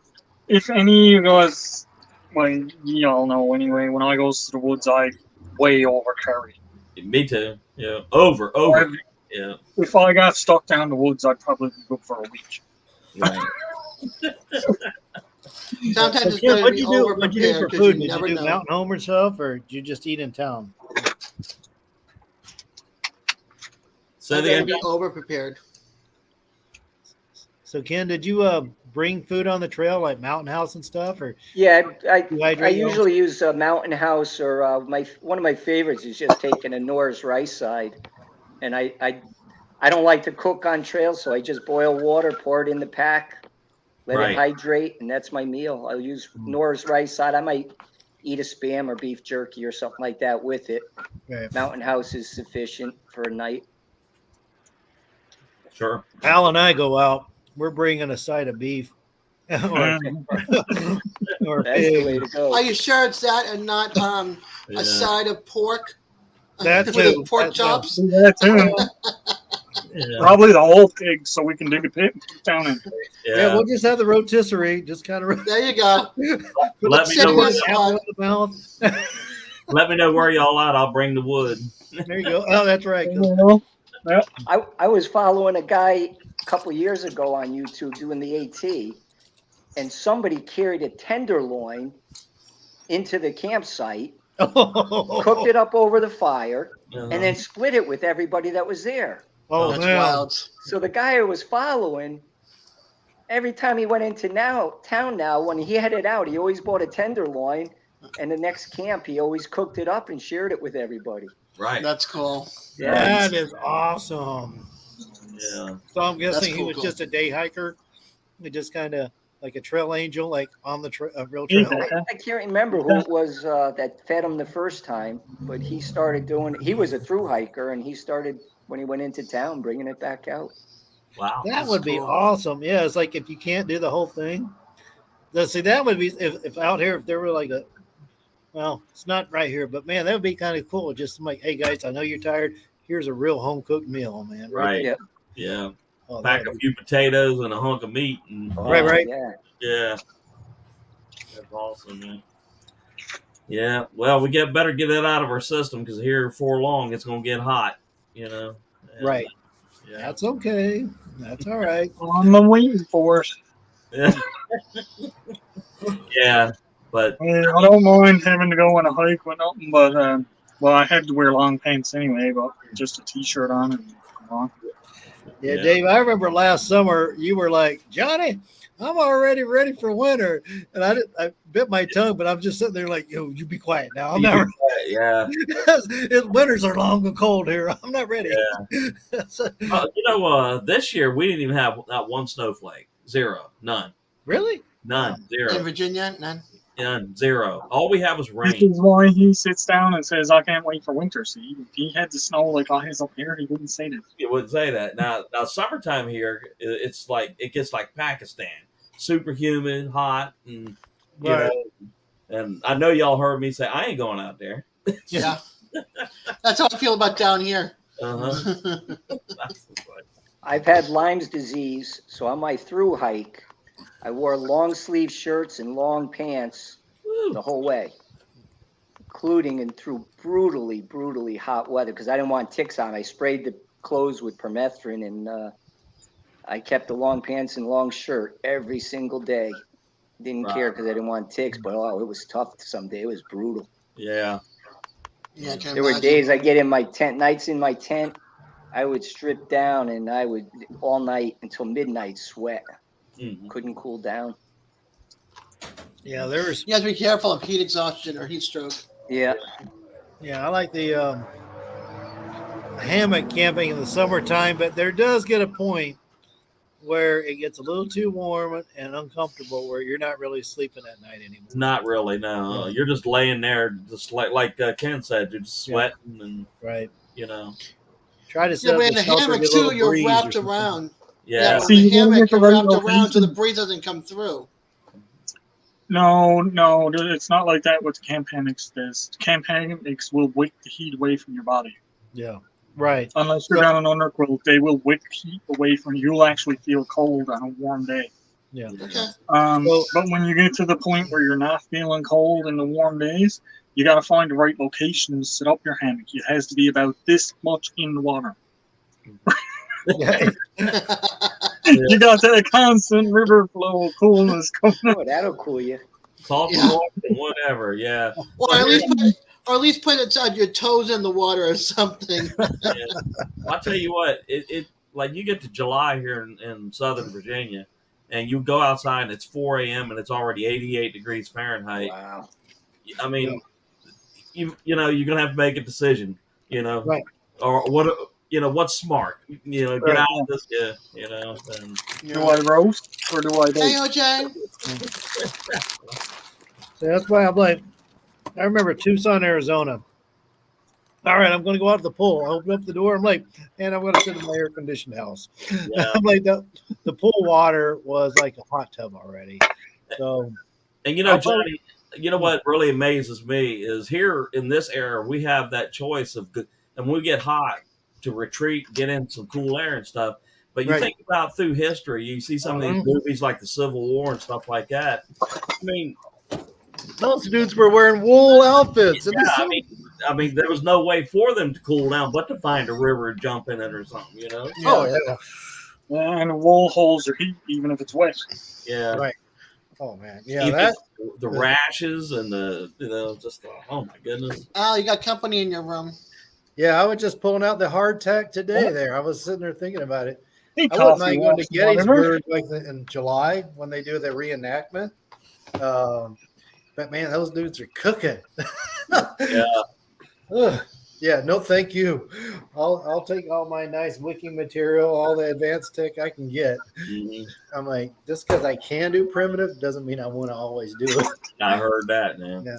if any of you guys, well, y'all know anyway, when I goes to the woods, I way over carry. Me too. Yeah. Over. Yeah. If I got stuck down the woods, I'd probably be good for a week. Right. Sometimes it's Ken, better to what'd be you do? over What'd you do for prepared because food? you Did never you do know. mountain home or stuff, or did you just eat in town? So I'd rather the be over prepared. So Ken, did you bring food on the trail like Mountain House and stuff, or Yeah, I dehydrate your own usually use a Mountain House, or one of my favorites is just taking a Norris rice side, and I don't like to cook on trail, so I just boil water, pour it in the pack, let Right. it hydrate, and that's my meal. I'll use Norris rice side. I might eat a Spam or beef jerky or something like that with it. Right. Mountain House is sufficient for a night. Sure. Al and I go out? We're bringing a side of beef. or That's the way pig. to go. Are you sure it's that and not Yeah. a side of pork? That with too. the pork That too. chops? Do that too. Yeah. Probably the whole pig, so we can dig a pit and put it down in. Yeah, we'll just have the rotisserie. Just kind of There you go. Let me know Sitting where, in the apple in spot. the mouth. let me know where y'all at. I'll bring the wood. There you go. Oh, that's right. I was following a guy a couple years ago on YouTube doing the AT, and somebody carried a tenderloin into the campsite, cooked it up over the fire, and then split it with everybody that was there. Oh, That's man. wild. So the guy I was following, every time he went into town now, when he headed out, he always bought a tenderloin, and the next camp he always cooked it up and shared it with everybody. Right. That's cool. That is awesome. Yeah. So I'm guessing That's he cool, was cool. just a day hiker. He just kind of like a trail angel, like on the real trail. I can't remember who it was that fed him the first time, but he started doing. He was a through hiker, and he started when he went into town, bringing it back out. Wow. That That's would be cool. awesome. Yeah, it's like if you can't do the whole thing. See, that would be if out here, if there were like a, well, it's not right here, but man, that would be kind of cool. Just like, hey guys, I know you're tired. Here's a real home cooked meal, man. Right. Yeah. Yeah. Oh, Pack a few potatoes and a hunk of meat. And, Right. Yeah. Yeah. That's awesome, man. Yeah. Well, we better get that out of our system because here before long it's gonna get hot. And, Right. Yeah. That's okay. That's all right. I'm waiting for it. Yeah. Yeah. But I don't mind having to go on a hike with nothing, but well, I had to wear long pants anyway, but just a t-shirt on and come on. Yeah, Yeah. Dave, I remember last summer you were like, Johnny, I'm already ready for winter. And I bit my tongue, but I'm just sitting there like, yo, you be quiet now. I'm not yeah. winters are long and cold here. I'm not ready. So- This year we didn't even have not one snowflake. Zero. None. really? None. In Zero. Virginia, none. None. Zero. All we have was This rain. is why he sits down and says, I can't wait for winter. See, if he had the snow like I has up here, he wouldn't say that. You wouldn't say that. Now summertime here, it's like it gets like Pakistan, super humid, hot, and Right. and I know y'all heard me say I ain't going out there. Yeah. That's how I feel about down here. Uh-huh. I've had Lyme's disease, so on my through hike, I wore long sleeve shirts and long pants the whole way, including and through brutally hot weather because I didn't want ticks on. I sprayed the clothes with permethrin, and I kept the long pants and long shirt every single day. Didn't care because I didn't want ticks, but it was tough some day. It was brutal. Yeah. Yeah, I can There were imagine. days I get in my tent, nights in my tent, I would strip down and I would all night until midnight sweat. Mhm. Couldn't cool down. Yeah, there's You have to be careful of heat exhaustion or heat stroke. Yeah. I like the hammock camping in the summertime, but there does get a point where it gets a little too warm and uncomfortable where you're not really sleeping at night anymore. Not really. No, you're just laying there, just like Ken said, you're just sweating and Right. Try to set Yeah, up but in the the shelter, hammock get a too, little you're breeze or wrapped something. around. Yeah. But See, with the you wanna hammock, get the you're right wrapped around so the location. breeze doesn't come through. No, it's not like that with camp hammocks. Camp hammocks will wick the heat away from your body. Yeah, right. Unless you're down an underquilt, they will wick heat away from you. You'll actually feel cold on a warm day. Yeah. Okay. But when you get to the point where you're not feeling cold in the warm days, you got to find the right location to set up your hammock. It has to be about this much in the water. Yeah. You got that constant river flow of coolness coming up. Oh, that'll cool you. Salt and water, whatever. Yeah. Or at least put it on your toes in the water or something. Yeah. I'll tell you what, it like you get to July here in Southern Virginia, and you go outside and it's 4 a.m. and it's already 88 degrees Fahrenheit. Wow. I mean, you know you're gonna have to make a decision. You know, Right. or what? You know what's smart. You know, get Right. out of this. Yeah. You know. And, Do I roast or do I Hey, bake? OJ. So that's why I'm like, I remember Tucson, Arizona. All right, I'm going to go out to the pool. I open up the door. I'm like, and I'm going to sit in my air conditioned house. Yeah. I'm like, the pool water was like a hot tub already. So, And you know, Johnny, you know what really amazes me is here in this era, we have that choice of good, and when we get hot to retreat, get in some cool air and stuff. But you Right. think about through history, you see some of these movies like the Civil War and stuff like that. I mean, those dudes were wearing wool outfits. yeah, I mean, there was no way for them to cool down but to find a river and jump in it or something, you know? Oh, yeah. And the wool holds your heat even if it's wet. Yeah. Right. Oh, man. Yeah, Even that. the rashes and the, you know, just, oh my goodness. Al, you got company in your room. Yeah, I was just pulling out the hardtack today there. I was sitting there thinking about it. Hey, I wouldn't coffee, mind going to whatever. Gettysburg like in July when they do the reenactment. But man, those dudes are cooking. Yeah. Ugh. Yeah, no, thank you. I'll take all my nice wicking material, all the advanced tech I can get. Mhm. I'm like, just because I can do primitive doesn't mean I want to always do it. I heard that, man. Yeah.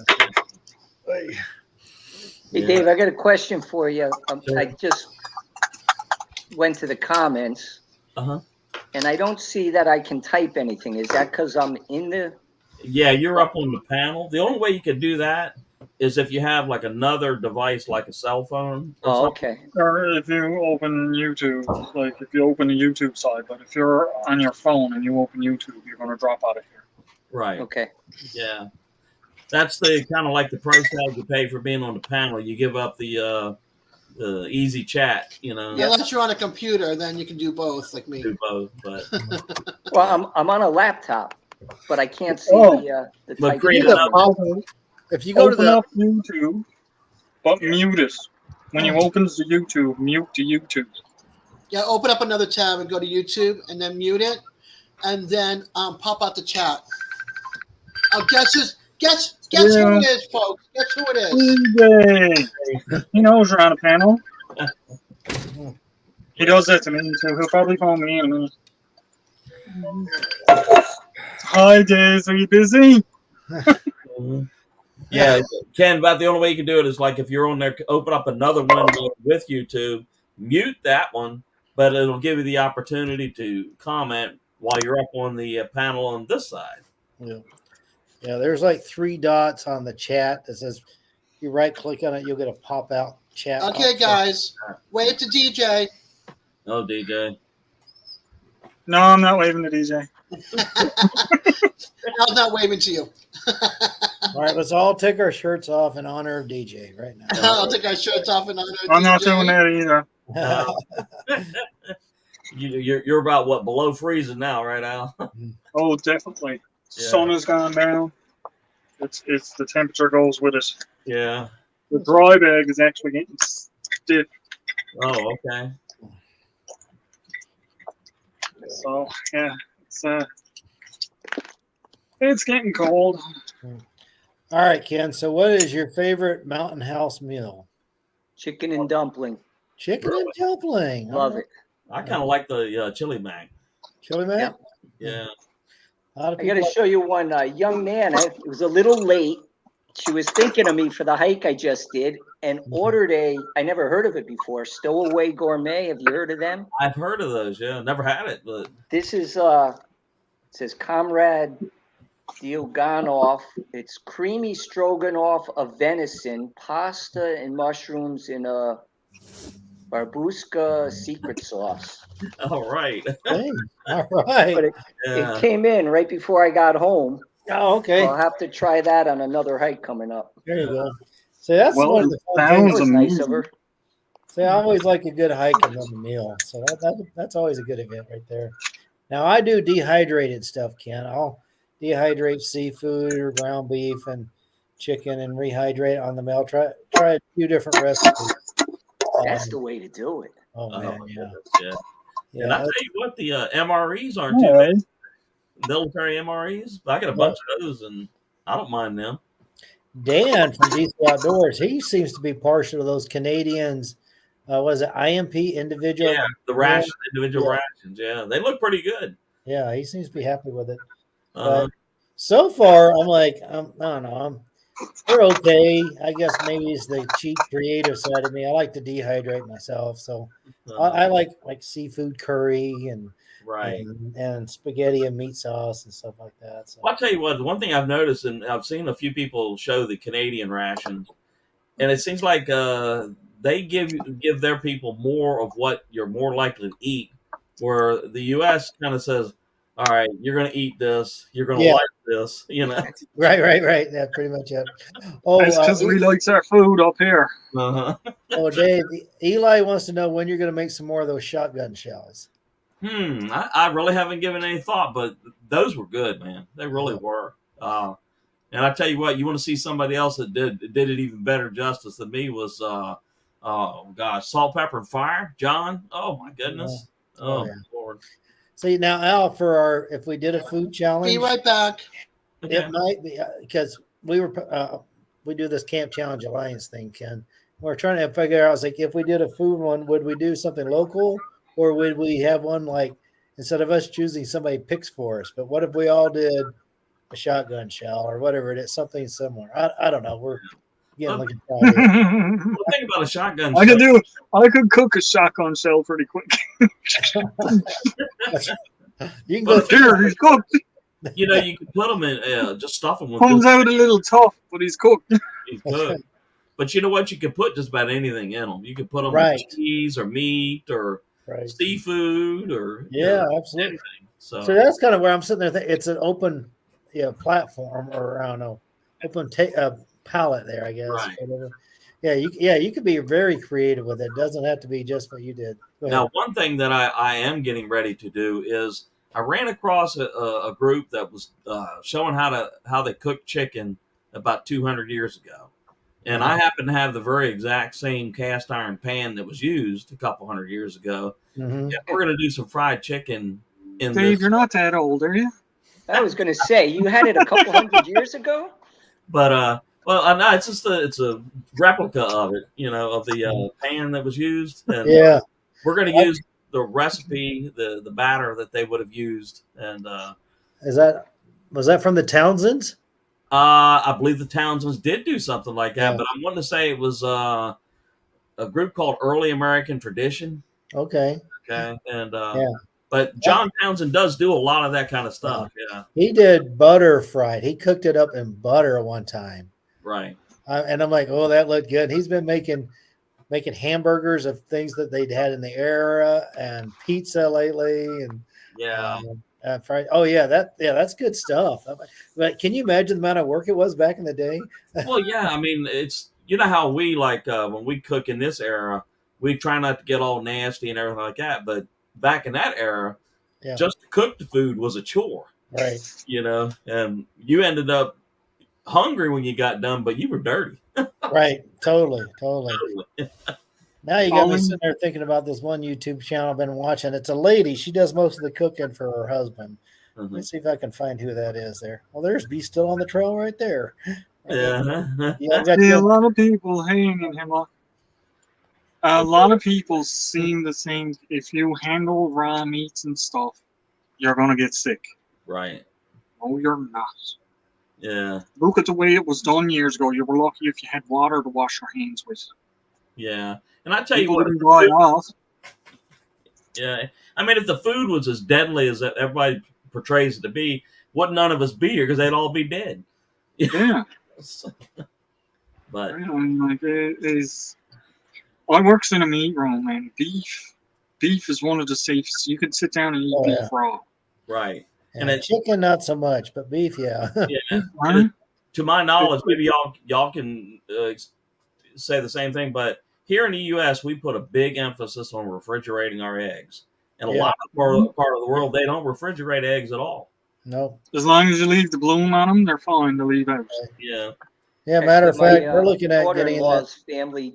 Hey, Yeah. Dave, I got a question for you. Sure. I just went to the comments, Uh-huh. and I don't see that I can type anything. Is that because I'm in the? Yeah, you're up on the panel. The only way you could do that is if you have like another device like a cell phone. Or Oh, something. okay. Or if you open YouTube, like if you open the YouTube side, but if you're on your phone and you open YouTube, you're going to drop out of here. Right. Okay. Yeah. That's the kind of like the price tag you pay for being on the panel. You give up the easy chat, you know. Yep. Unless you're on a computer, then you can do both, like me. Do both, but Well, I'm on a laptop, but I can't see Oh. the But type. create The another- problem- If you go to Open the up YouTube, but mute it. When you open the YouTube, mute the YouTube. Yeah, open up another tab and go to YouTube and then mute it, and then pop out the chat. Oh, guess who Yeah. it is, folks. Guess who it is. DJ. He knows you're on a panel. He does that to me, so he'll probably phone me in a minute. Hi, Days. Are you busy? Mhm. Yeah, Ken, about the only way you can do it is like if you're on there, open up another window with YouTube, mute that one, but it'll give you the opportunity to comment while you're up on the panel on this side. Yeah. Yeah, there's like 3 dots on the chat that says if you right click on it, you'll get a pop out chat. Okay, option. guys, wave to DJ. Oh, DJ. No, I'm not waving to DJ. I'm not waving to you. All right, let's all take our shirts off in honor of DJ right now. I'll take our shirts off and honor I'm not DJ. doing that either. You're about what, below freezing now, right, Al? Oh, definitely. Yeah. Sun has gone down. It's the temperature goes with it. Yeah. The dry bag is actually getting stiff. Oh, okay. So yeah, it's getting cold. All right, Ken. So, what is your favorite Mountain House meal? Chicken and dumpling. Chicken and dumpling. Love it. I kind of like the chili mac. Chili mac. Yeah. A lot of I got people to show you one young man. It was a little late. she was thinking of me for the hike I just did and ordered I never heard of it before, Stowaway Gourmet. Have you heard of them? I've heard of those. Yeah, never had it, but This is it says Comrade Dioganov. It's creamy stroganoff of venison, pasta and mushrooms in a barbuska secret sauce. all right. Hey, all right. But Yeah. it came in right before I got home. Oh, okay. So I'll have to try that on another hike coming up. There you go. See, that's Well, one of the fun that That things. was was nice of her. See, I always like a good hike and then a meal. So that's always a good event right there. Now, I do dehydrated stuff, Ken. I'll dehydrate seafood or ground beef and chicken and rehydrate on the meal. Try a few different recipes. That's the way to do it. Oh, Oh, man, my yeah. goodness, yeah. Yeah, And I tell that's- you what, the MREs aren't too All bad. right. Military MREs. I got a bunch of those, and I don't mind them. Dan from DC Outdoors, he seems to be partial to those Canadians. Was it IMP individual? Yeah, the rations, individual Yeah. rations. Yeah, they look pretty good. Yeah, he seems to be happy with it. Uh, But so far, I'm like, I don't know. We're okay. I guess maybe it's the cheap, creative side of me. I like to dehydrate myself, so I like seafood curry and right. and spaghetti and meat sauce and stuff like that. So Well, I'll tell you what. The one thing I've noticed, and I've seen a few people show the Canadian rations, and it seems like they give their people more of what you're more likely to eat, where the U.S. kind of says, "All right, you're going to eat this. You're going to Yeah. like this." You know. right. Yeah, pretty much it. Oh, That's because we like our food up here. Uh-huh. oh, Dave, Eli wants to know when you're going to make some more of those shotgun shells. I really haven't given any thought, but those were good, man. They really were. And I tell you what, you want to see somebody else that did it even better justice than me was, oh gosh, Salt, Pepper, and Fire, John. Oh my goodness. Oh, yeah. Lord. See now, Al, for our if we did a food challenge, Be right back. Okay. it might be because we do this Camp Challenge Alliance thing, Ken. We're trying to figure out. It's like if we did a food one, would we do something local, or would we have one like instead of us choosing somebody picks for us? But what if we all did a shotgun shell or whatever it is, something similar? I don't know. We're again looking for ideas. Well, think about a shotgun. I shell. could cook a shotgun shell pretty quick. You can go But here, he's cooked. You know, you could put them in, just stuff them with Comes good out a little tough, but he's cooked. cheese, good. But you know what? You could put just about anything in them. You could put them Right. with cheese or meat or right. seafood or you Yeah, know, absolutely. anything. So So that's kind of where I'm sitting there. It's an open, platform, or I don't know, open palette there, I guess. Right. Whatever. You could be very creative with it. It doesn't have to be just what you did. Go ahead. now, one thing that I am getting ready to do is I ran across a group that was showing how they cook chicken about 200 years ago, and I happen to have the very exact same cast iron pan that was used a couple hundred years ago. Mhm. Yeah, we're going to do some fried chicken in Dave, this, you're not that old, are you? I was going to say, you had it a couple hundred years ago? but well, no, it's just it's a replica of it, of the pan that was used, and Yeah. we're going to use the recipe, the batter that they would have used, and Was that from the Townsends? I believe the Townsends did do something like that, Yeah. but I'm wanting to say it was a group called Early American Tradition. Okay. Okay, and Yeah. but John Townsend does do a lot of that kind of stuff. Yeah, He did butter fried. He cooked it up in butter one time. right. And I'm like, oh, that looked good. He's been making hamburgers of things that they'd had in the era and pizza lately and Yeah, fried. Oh yeah, that's good stuff. But can you imagine the amount of work it was back in the day? well, yeah. I mean, it's how we like when we cook in this era, we try not to get all nasty and everything like that. But back in that era, Yeah. just to cook the food was a chore. Right. And you ended up hungry when you got done, but you were dirty. Right. Totally. Now you got me Colin? sitting there thinking about this one YouTube channel I've been watching. It's a lady. She does most of the cooking for her husband. Let me see if I can find who that is there. Well, there's B still on the trail right there. Yeah. Yeah, I've got See, a you. lot of people hanging him up. A lot of people seem the same. If you handle raw meats and stuff, you're gonna get sick. Right. No, you're not. Yeah. Look at the way it was done years ago. You were lucky if you had water to wash your hands with. Yeah. And I tell you People what, didn't dry off. yeah. I mean, if the food was as deadly as everybody portrays it to be, wouldn't none of us be here because they'd all be dead. Yeah. But Like it is. I works in a meat room, and beef is one of the safest. You can sit down and eat Oh, beef yeah. raw. right. And chicken, not so much, but beef, yeah. Yeah. Right? To my knowledge, maybe y'all can say the same thing, but here in the U.S., we put a big emphasis on refrigerating our eggs. And a Yeah. lot of part of the world, they don't refrigerate eggs at all. No. As long as you leave the bloom on them, they're fine to leave out. Yeah. Yeah, matter of fact, My, we're looking at getting that. daughter-in-law's family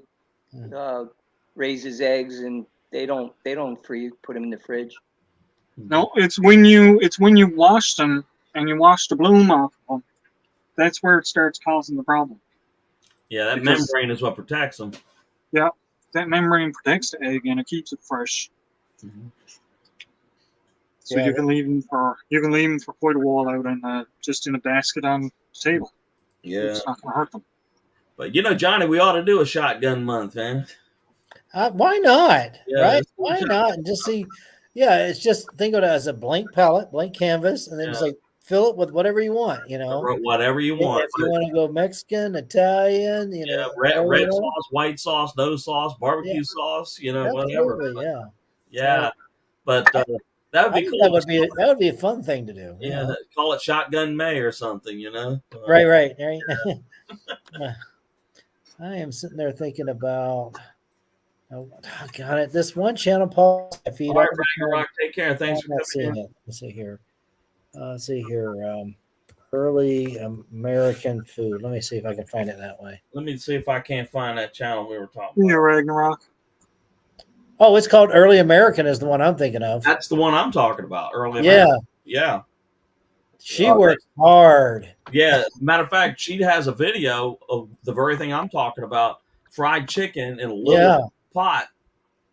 raises eggs, and they don't put them in the fridge. No, it's when you wash them and you wash the bloom off of them. That's where it starts causing the problem. Yeah, that Because- membrane is what protects them. Yeah, that membrane protects the egg and it keeps it fresh. So Yeah, you can leave them for quite a while out and just in a basket on the table. Yeah. It's not gonna hurt them. But Johnny, we ought to do a shotgun month, man. Why not? Yeah, Right? let's do Why it. not? And just see. Yeah, it's just think of it as a blank palette, blank canvas, and then just like fill it with whatever you want. Whatever you want. If you want to go Mexican, Italian, Red sauce, white sauce, no sauce, barbecue sauce, whatever. Absolutely, yeah. Yeah. But that would be cool. That would be a fun thing to do. Yeah, call it Shotgun May or something, Right. I am sitting there thinking about. Oh, got it. This one channel, Paul. If you All right, Ragnarok, take care. Thanks for coming in. Let's see here. Early American food. Let me see if I can find it that way. Let me see if I can't find that channel we were talking Yeah, about. Ragnarok. Oh, it's called Early American is the one I'm thinking of. That's the one I'm talking about. Early Yeah. American. Yeah. She works hard. Yeah. Matter of fact, she has a video of the very thing I'm talking about. Fried chicken in a little pot.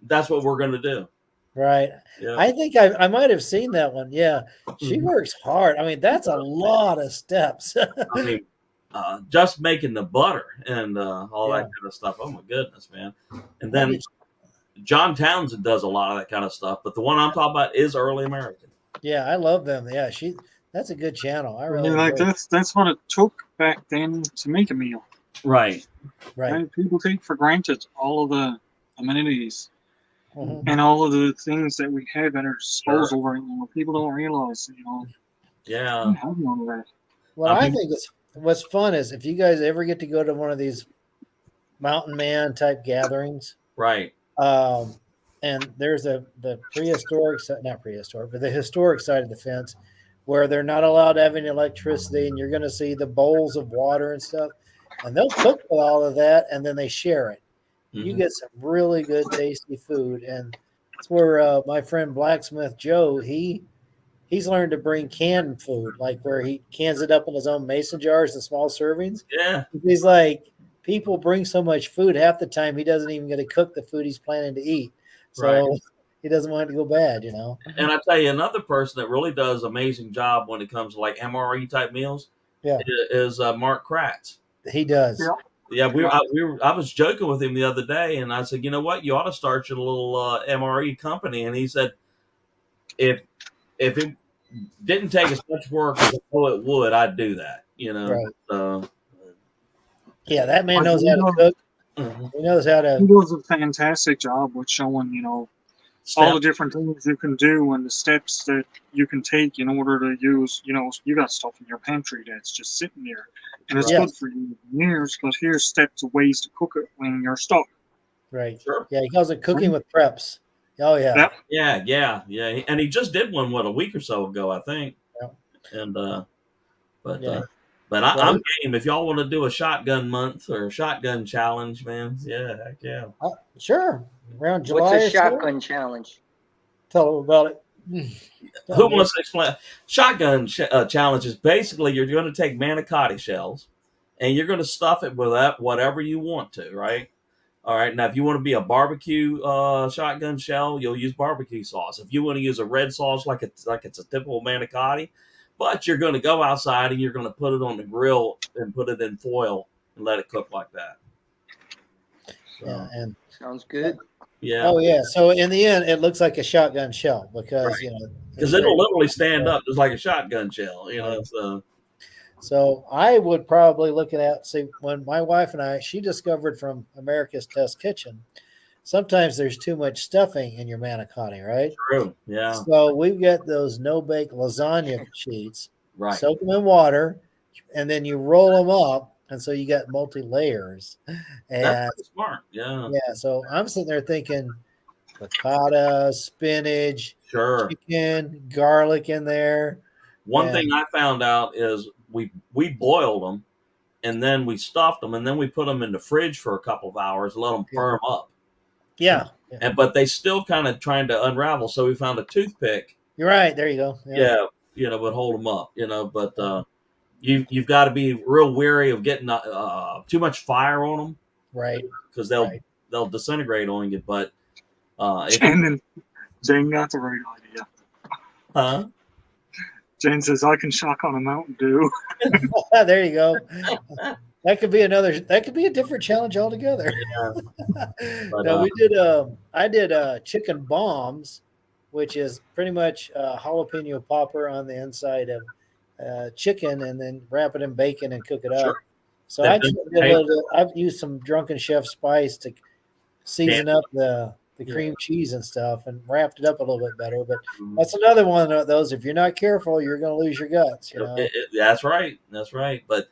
That's what we're going to do. Right. Yeah. I think I might have seen that one. Yeah. She works hard. I mean, that's a lot of steps. I mean, just making the butter and all that kind of stuff. Oh my goodness, man! And then John Townsend does a lot of that kind of stuff, but the one I'm talking about is Early American. Yeah, I love them. Yeah, that's a good channel. I really like that's what it took back then to make a meal. Right. And people take for granted all of the amenities Mm-hmm. and all of the things that we have at our disposal right now. People don't realize, Yeah. we have none of that. Well, I think what's fun is if you guys ever get to go to one of these mountain man type gatherings, right? And there's the prehistoric, not prehistoric, but the historic side of the fence where they're not allowed to have any electricity, and you're going to see the bowls of water and stuff, and they'll cook with all of that, and then they share it. You get some really good, tasty food, and that's where my friend Blacksmith Joe, he's learned to bring canned food, like where he cans it up in his own mason jars and small servings. Yeah. He's like, people bring so much food, half the time he doesn't even get to cook the food he's planning to eat. So he doesn't want it to go bad, And I tell you, another person that really does an amazing job when it comes to like MRE type meals is Mark Kratz. He does. Yeah. I was joking with him the other day, and I said, you know what, you ought to start your little MRE company. And he said, if it didn't take as much work as I know it would, I'd do that. Right. Yeah, that man knows how to cook. He knows how to. He does a fantastic job with showing, all the different things you can do and the steps that you can take in order to use, you got stuff in your pantry that's just sitting there and it's good for you for years, but here's steps of ways to cook it when you're stuck. Right. Sure. Yeah, he calls it cooking with preps. Oh, yeah. Yeah. And he just did one, a week or so ago, I think. Yeah. And, but I'm game. If y'all want to do a shotgun month or a shotgun challenge, man, heck yeah. Sure. Around July. What's a shotgun challenge? Tell them about it. Who wants to explain? Shotgun challenge is basically you're going to take manicotti shells and you're going to stuff it with whatever you want to, right? All right. Now, if you want to be a barbecue shotgun shell, you'll use barbecue sauce. If you want to use a red sauce like it's a typical manicotti, but you're going to go outside and you're going to put it on the grill and put it in foil and let it cook like that. So, Yeah, and Sounds good. yeah. oh yeah. So in the end, it looks like a shotgun shell because Right. you know Because it'll literally stand up just like a shotgun shell, you know. So So I would probably look at see when my wife and she discovered from America's Test Kitchen, sometimes there's too much stuffing in your manicotti, right? true. Yeah. So we've got those no-bake lasagna sheets, Right. soak them in water, and then you roll them up, and so you got multi-layers. And That's pretty smart. Yeah. yeah, so I'm sitting there thinking ricotta, spinach, Sure. chicken, garlic in there. One Yeah. thing I found out is we boiled them and then we stuffed them and then we put them in the fridge for a couple of hours, let them firm up. Yeah. But they still kind of trying to unravel. So we found a toothpick. You're right. There you go. Yeah, would hold them up. But you've got to be real wary of getting too much fire on them, Right. because they'll disintegrate on you. But Jane got the right idea. Huh? Jane says, I can shock on a Mountain Dew. There you go. That could be a different challenge altogether. Yeah. But, No, I did chicken bombs, which is pretty much jalapeno popper on the inside of chicken and then wrap it in bacon and cook it up. Sure. So I've used some Drunken Chef spice to season up the cream cheese and stuff and wrapped it up a little bit better. But that's another one of those. If you're not careful, you're going to lose your guts. You know? That's right. That's right. But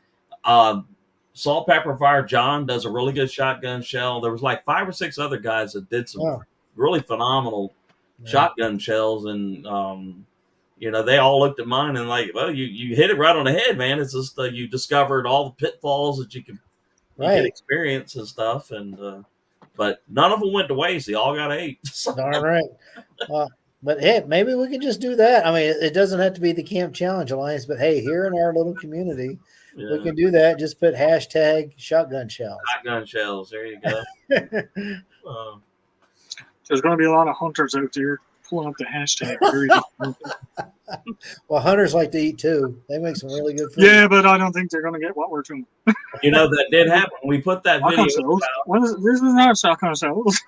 Salt, Pepper, Fire John does a really good shotgun shell. There was like 5 or 6 other guys that did some really phenomenal shotgun shells, and they all looked at mine and like, well, you hit it right on the head, man. It's just you discovered all the pitfalls that you can experience and stuff, and but none of them went to waste. They all got ate. All right. But hey, maybe we can just do that. I mean, it doesn't have to be the Camp Challenge Alliance, but hey, here in our little community, we can do that. Just put hashtag shotgun shells. Shotgun shells. There you go. There's going to be a lot of hunters out there pulling up the hashtag. Well, hunters like to eat too. They make some really good food. Yeah, but I don't think they're going to get what we're doing. That did happen. We put that video out. This is not shotgun shells.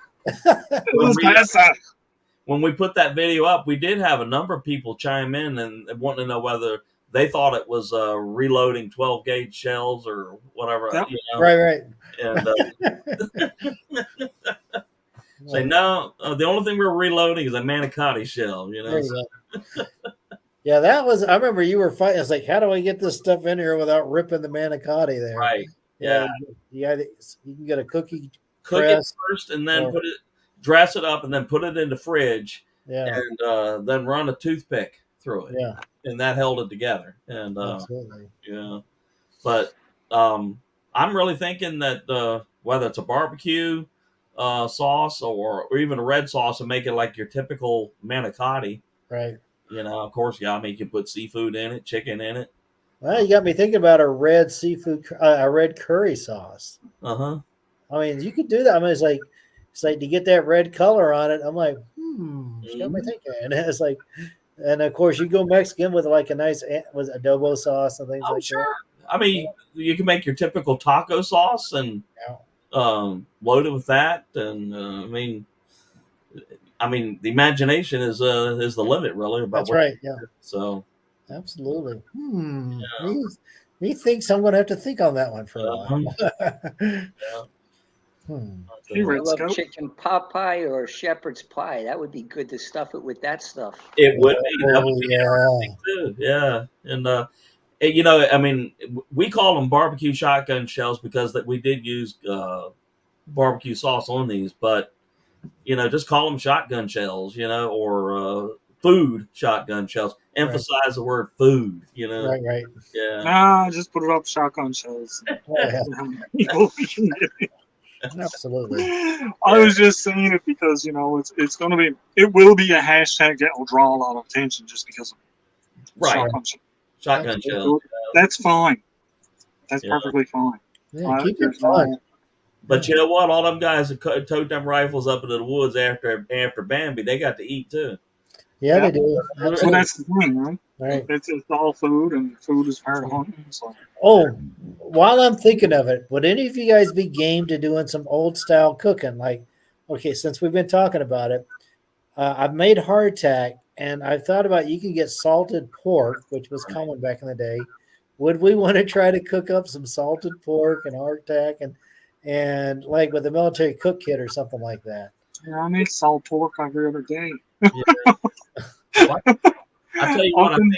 When we put that video up, we did have a number of people chime in and wanting to know whether they thought it was reloading 12 gauge shells or whatever. Yep. Right. And say no. The only thing we're reloading is a manicotti shell. There you go. Yeah, that was. I remember you were fighting. It's like, how do I get this stuff in here without ripping the manicotti there? Right. Yeah. You can get a cookie. Cook it first, and then dress it up, and then put it in the fridge. Yeah. And then run a toothpick through it. Yeah. And that held it together. And absolutely. Yeah. But I'm really thinking that whether it's a barbecue sauce or even a red sauce, and make it like your typical manicotti. Right. Of course, you can put seafood in it, chicken in it. Well, you got me thinking about a red a red curry sauce. I mean, you could do that. I mean, it's like to get that red color on it. I'm like, it's got me thinking. And it's like, and of course, you go Mexican with like a nice adobo sauce and things like that. I mean, you can make your typical taco sauce and load it with that. And I mean, the imagination is the limit, really. That's right. Yeah. So. Absolutely. Me thinks I'm going to have to think on that one for a while. I love chicken pot pie or shepherd's pie. That would be good to stuff it with that stuff. It would be. That would be interesting too. Yeah. And I mean, we call them barbecue shotgun shells because that we did use barbecue sauce on these, but just call them shotgun shells, or food shotgun shells. Emphasize the word food, Right. Yeah. Nah, just put it up shotgun shells. Absolutely. I was just saying it because it will be a hashtag that will draw a lot of attention just because of shotgun shells. That's fine. That's perfectly fine. Yeah, keep it fun. But you know what? All them guys that towed them rifles up into the woods after Bambi, they got to eat too. Yeah, they do. So that's the thing, right? Right. It's all food, and food is part of hunting. So Oh, while I'm thinking of it, would any of you guys be game to doing some old style cooking? Like, okay, since we've been talking about it, I've made hardtack, and I've thought about you can get salted pork, which was common back in the day. Would we want to try to cook up some salted pork and hardtack and like with a military cook kit or something like that? yeah, I make salt pork every other day. Yeah. Well, I tell you what, I think.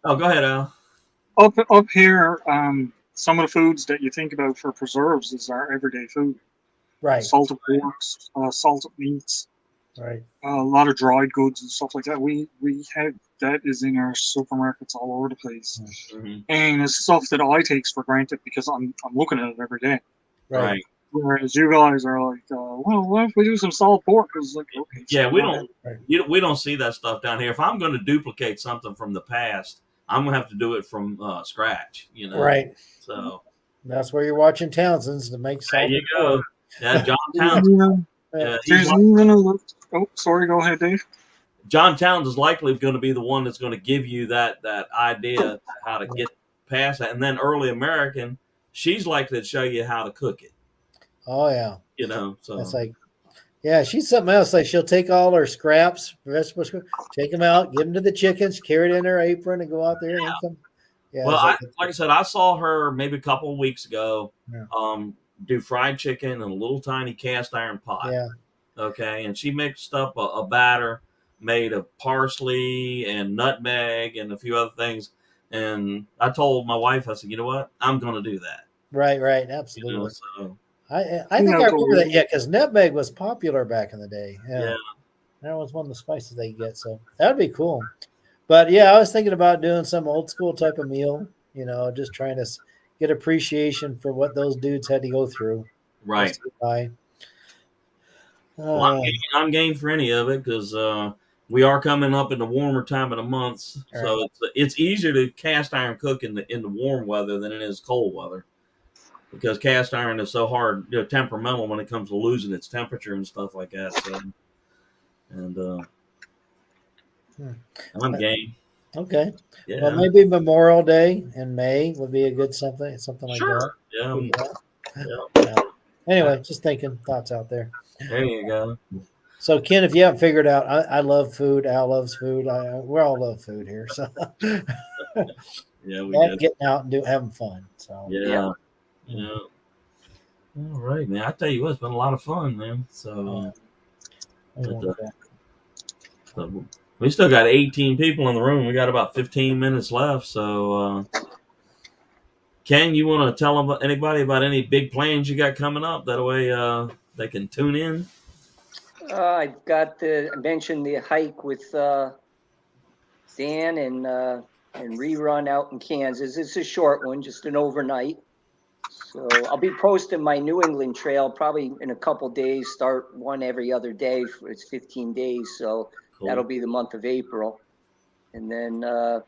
Oh, go ahead, Al. Up here, some of the foods that you think about for preserves is our everyday food. Right. Salted porks, salted meats, Right. a lot of dried goods and stuff like that. We have that is in our supermarkets all over the place, Mm-hmm. and it's stuff that I take for granted because I'm looking at it every day. Right. Whereas you guys are like, well, what if we do some salted pork? It's like, okay, Yeah, we so don't we don't see that stuff down here. If I'm going to duplicate something from the past, I'm going to have to do it from scratch. You know. Right. So That's where you're watching Townsend's to make there salted you go. pork. Yeah, John Towns. There's even oh, sorry, go ahead, Dave. John Towns is likely going to be the one that's going to give you that idea how to get past that, and then Early American, she's likely to show you how to cook it. Oh yeah. You know, so That's like, yeah, she's something else. Like she'll take all her scraps, vegetables, take them out, give them to the chickens, carry it in her apron, and go out there and eat them. Yeah. well, like I said, I saw her maybe a couple of weeks ago. Yeah. Do fried chicken in a little tiny cast iron pot. Yeah. Okay, and she mixed up a batter made of parsley and nutmeg and a few other things. And I told my wife, I said, you know what, I'm going to do that. Right. Absolutely. You know, so, I think I remember that. Yeah, because nutmeg was popular back in the day. yeah. That was one of the spices they get. So that would be cool. But yeah, I was thinking about doing some old school type of meal. You know, just trying to get appreciation for what those dudes had to go through. Right. Well, I'm game for any of it because we are coming up in the warmer time of the month, so it's easier to cast iron cook in the warm weather than it is cold weather, because cast iron is so hard, temperamental when it comes to losing its temperature and stuff like that. So, and I'm game. Okay. Yeah. Well, maybe Memorial Day in May would be a good something like Sure. that. Yeah. Anyway, just thinking thoughts out there. There you go. So, Ken, if you haven't figured out, I love food. Al loves food. We all love food here. So, yeah, we getting out and having fun. So, yeah. All right, man. I tell you what, it's been a lot of fun, man. So, we still got 18 people in the room. We got about 15 minutes left. So, Ken, you want to tell anybody about any big plans you got coming up? That way they can tune in. I mentioned the hike with Dan and rerun out in Kansas. It's a short one, just an overnight. So I'll be posting my New England trail probably in a couple days. Start one every other day. It's 15 days, so that'll be the month of April. And then the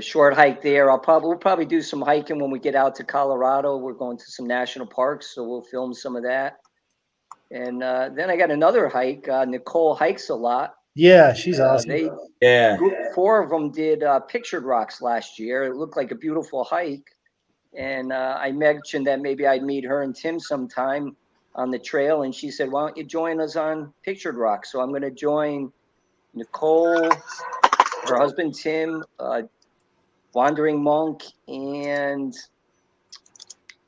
short hike there. We'll probably do some hiking when we get out to Colorado. We're going to some national parks, so we'll film some of that. And then I got another hike. Nicole hikes a lot. Yeah, she's awesome. 4 of them did Pictured Rocks last year. It looked like a beautiful hike. And I mentioned that maybe I'd meet her and Tim sometime on the trail. And she said, why don't you join us on Pictured Rocks? So I'm going to join Nicole, her husband, Tim, Wandering Monk, and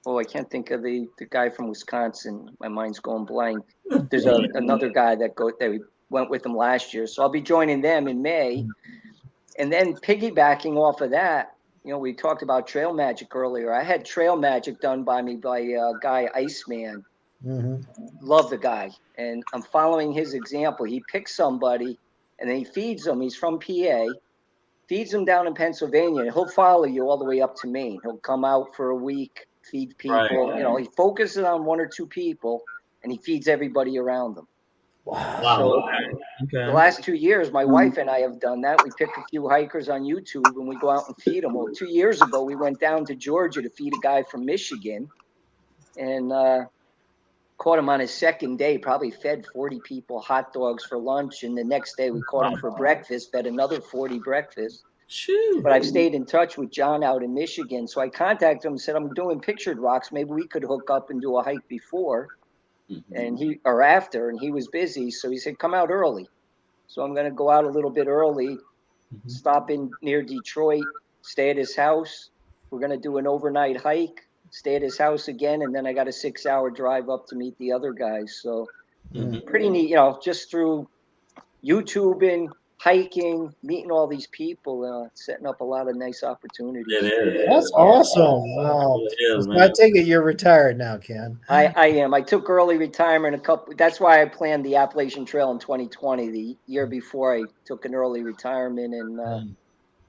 I can't think of the guy from Wisconsin. My mind's going blank. There's another guy that we went with them last year. So I'll be joining them in May. And then piggybacking off of that, we talked about trail magic earlier. I had trail magic done by me by a guy, Iceman. Mm-hmm. Love the guy. And I'm following his example. He picks somebody and then he feeds them. He's from PA. Feeds them down in Pennsylvania. And he'll follow you all the way up to Maine. He'll come out for a week, feed people. Right. He focuses on 1 or 2 people and he feeds everybody around them. Wow. So the last 2 years, my wife and I have done that. We pick a few hikers on YouTube and we go out and feed them. Well, 2 years ago, we went down to Georgia to feed a guy from Michigan. And caught him on his second day, probably fed 40 people hot dogs for lunch. And the next day we caught him for breakfast, fed another 40 breakfast. Shoot. But I've stayed in touch with John out in Michigan. So I contacted him and said, I'm doing pictured rocks. Maybe we could hook up and do a hike before and after. And he was busy. So he said, come out early. So I'm going to go out a little bit early, stop in near Detroit, stay at his house. We're going to do an overnight hike, stay at his house again. And then I got a 6-hour drive up to meet the other guys. So pretty neat, just through YouTubing, hiking, meeting all these people, setting up a lot of nice opportunities. It is. That's awesome. Wow. It is, So man. I take it you're retired now, Ken. I am. I took early retirement that's why I planned the Appalachian Trail in 2020, the year before I took an early retirement. And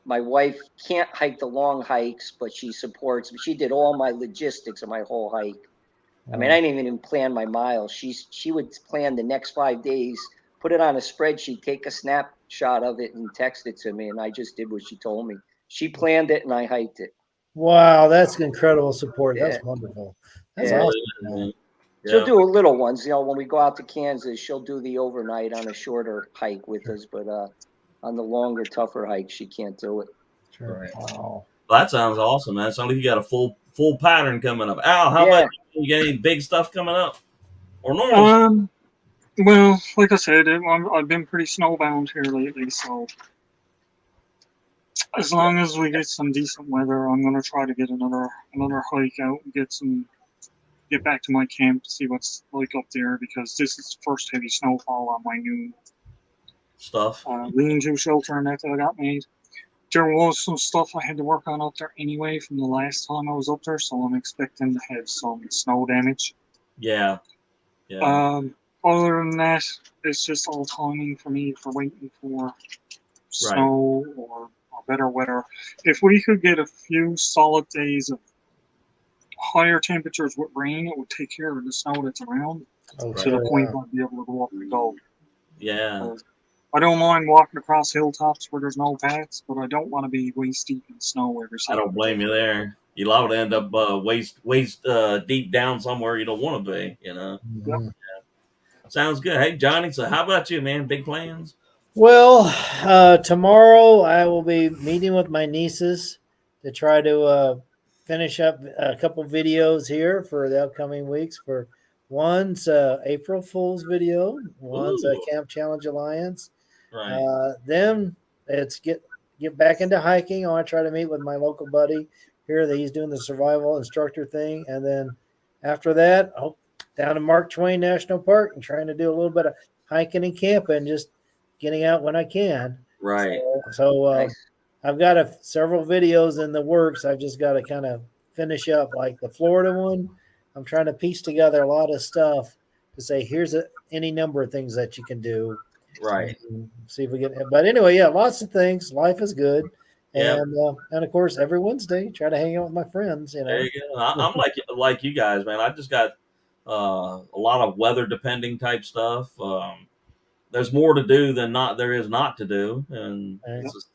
my wife can't hike the long hikes, but she supports. She did all my logistics of my whole hike. I mean, I didn't even plan my miles. She would plan the next 5 days, put it on a spreadsheet, take a snapshot of it and text it to me. And I just did what she told me. She planned it and I hiked it. Wow, that's incredible support. Yeah. That's wonderful. That's Yeah. awesome. Man. She'll do little ones. When we go out to Kansas, she'll do the overnight on a shorter hike with us. But on the longer, tougher hikes, she can't do it. Sure. Right. Wow. Well, that sounds awesome, man. Sounds like you got a full pattern coming up. Al, how about you? You got any big stuff coming up? Or normal? Well, like I said, I've been pretty snowbound here lately, so as long as we get some decent weather, I'm gonna try to get another hike out and get back to my camp, see what's like up there, because this is the first heavy snowfall on my new stuff. Lean-to shelter net that I got made. There was some stuff I had to work on up there anyway from the last time I was up there, so I'm expecting to have some snow damage. Yeah. Yeah. Other than that, it's just all timing for me for waiting for snow or better weather. If we could get a few solid days of higher temperatures with rain, it would take care of the snow that's around to the point where I'd be able to go up and go. Yeah. I don't mind walking across hilltops where there's no paths, but I don't want to be waist deep in snow every I don't blame you there. You're liable to end up waist deep down somewhere you don't want to be, Yep. Yeah. Sounds good. Hey, Johnny, so how about you, man? Big plans? Well, tomorrow I will be meeting with my nieces to try to finish up a couple videos here for the upcoming weeks. For one's April Fool's video, one's Camp Challenge Alliance. Right. Then it's get back into hiking. I want to try to meet with my local buddy here that he's doing the survival instructor thing, and then after that, down to Mark Twain National Park and trying to do a little bit of hiking and camping, just getting out when I can. Right. So Nice. I've got several videos in the works. I've just got to kind of finish up, like the Florida one. I'm trying to piece together a lot of stuff to say, here's any number of things that you can do. Right. See if we get. But anyway, yeah, lots of things. Life is good. Yep. And of course, every Wednesday, try to hang out with my friends. There you go. I'm like you guys, man. I just got a lot of weather depending type stuff. There's more to do than there is not to do, and it's just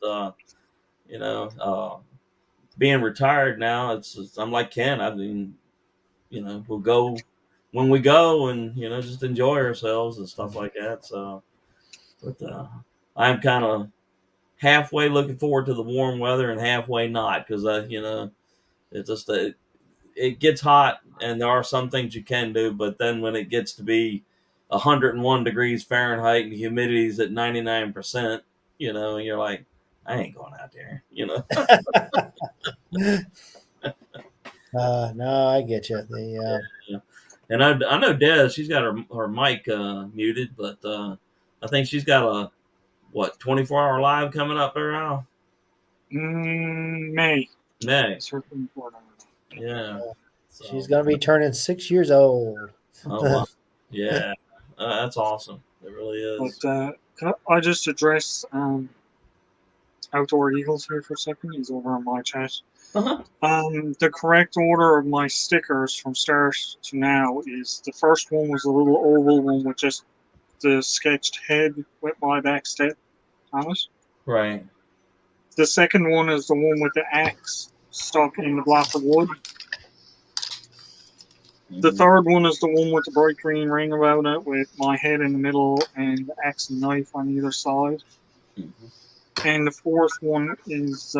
being retired now. I'm like Ken. I mean, we'll go when we go, and just enjoy ourselves and stuff like that. So, but I'm kind of halfway looking forward to the warm weather and halfway not, because it's just it gets hot and there are some things you can do, but then when it gets to be 101 degrees Fahrenheit and the humidity's at 99%, and you're like, I ain't going out there, No, I get you. Yeah. And I know Des, she's got her mic muted, but I think she's got a 24-hour live coming up there now? May. Yeah. So, she's going to be turning 6 years old. Oh, wow. Yeah. That's awesome. It really is. But can I just address Outdoor Eagles here for a second? He's over on my chat. Uh-huh. The correct order of my stickers from start to now is the first one was a little oval one with just the sketched head with my back step on it. Right. The second one is the one with the axe stuck in the block of wood. The third one is the one with the bright green ring around it, with my head in the middle and the axe and knife on either side. And the fourth one is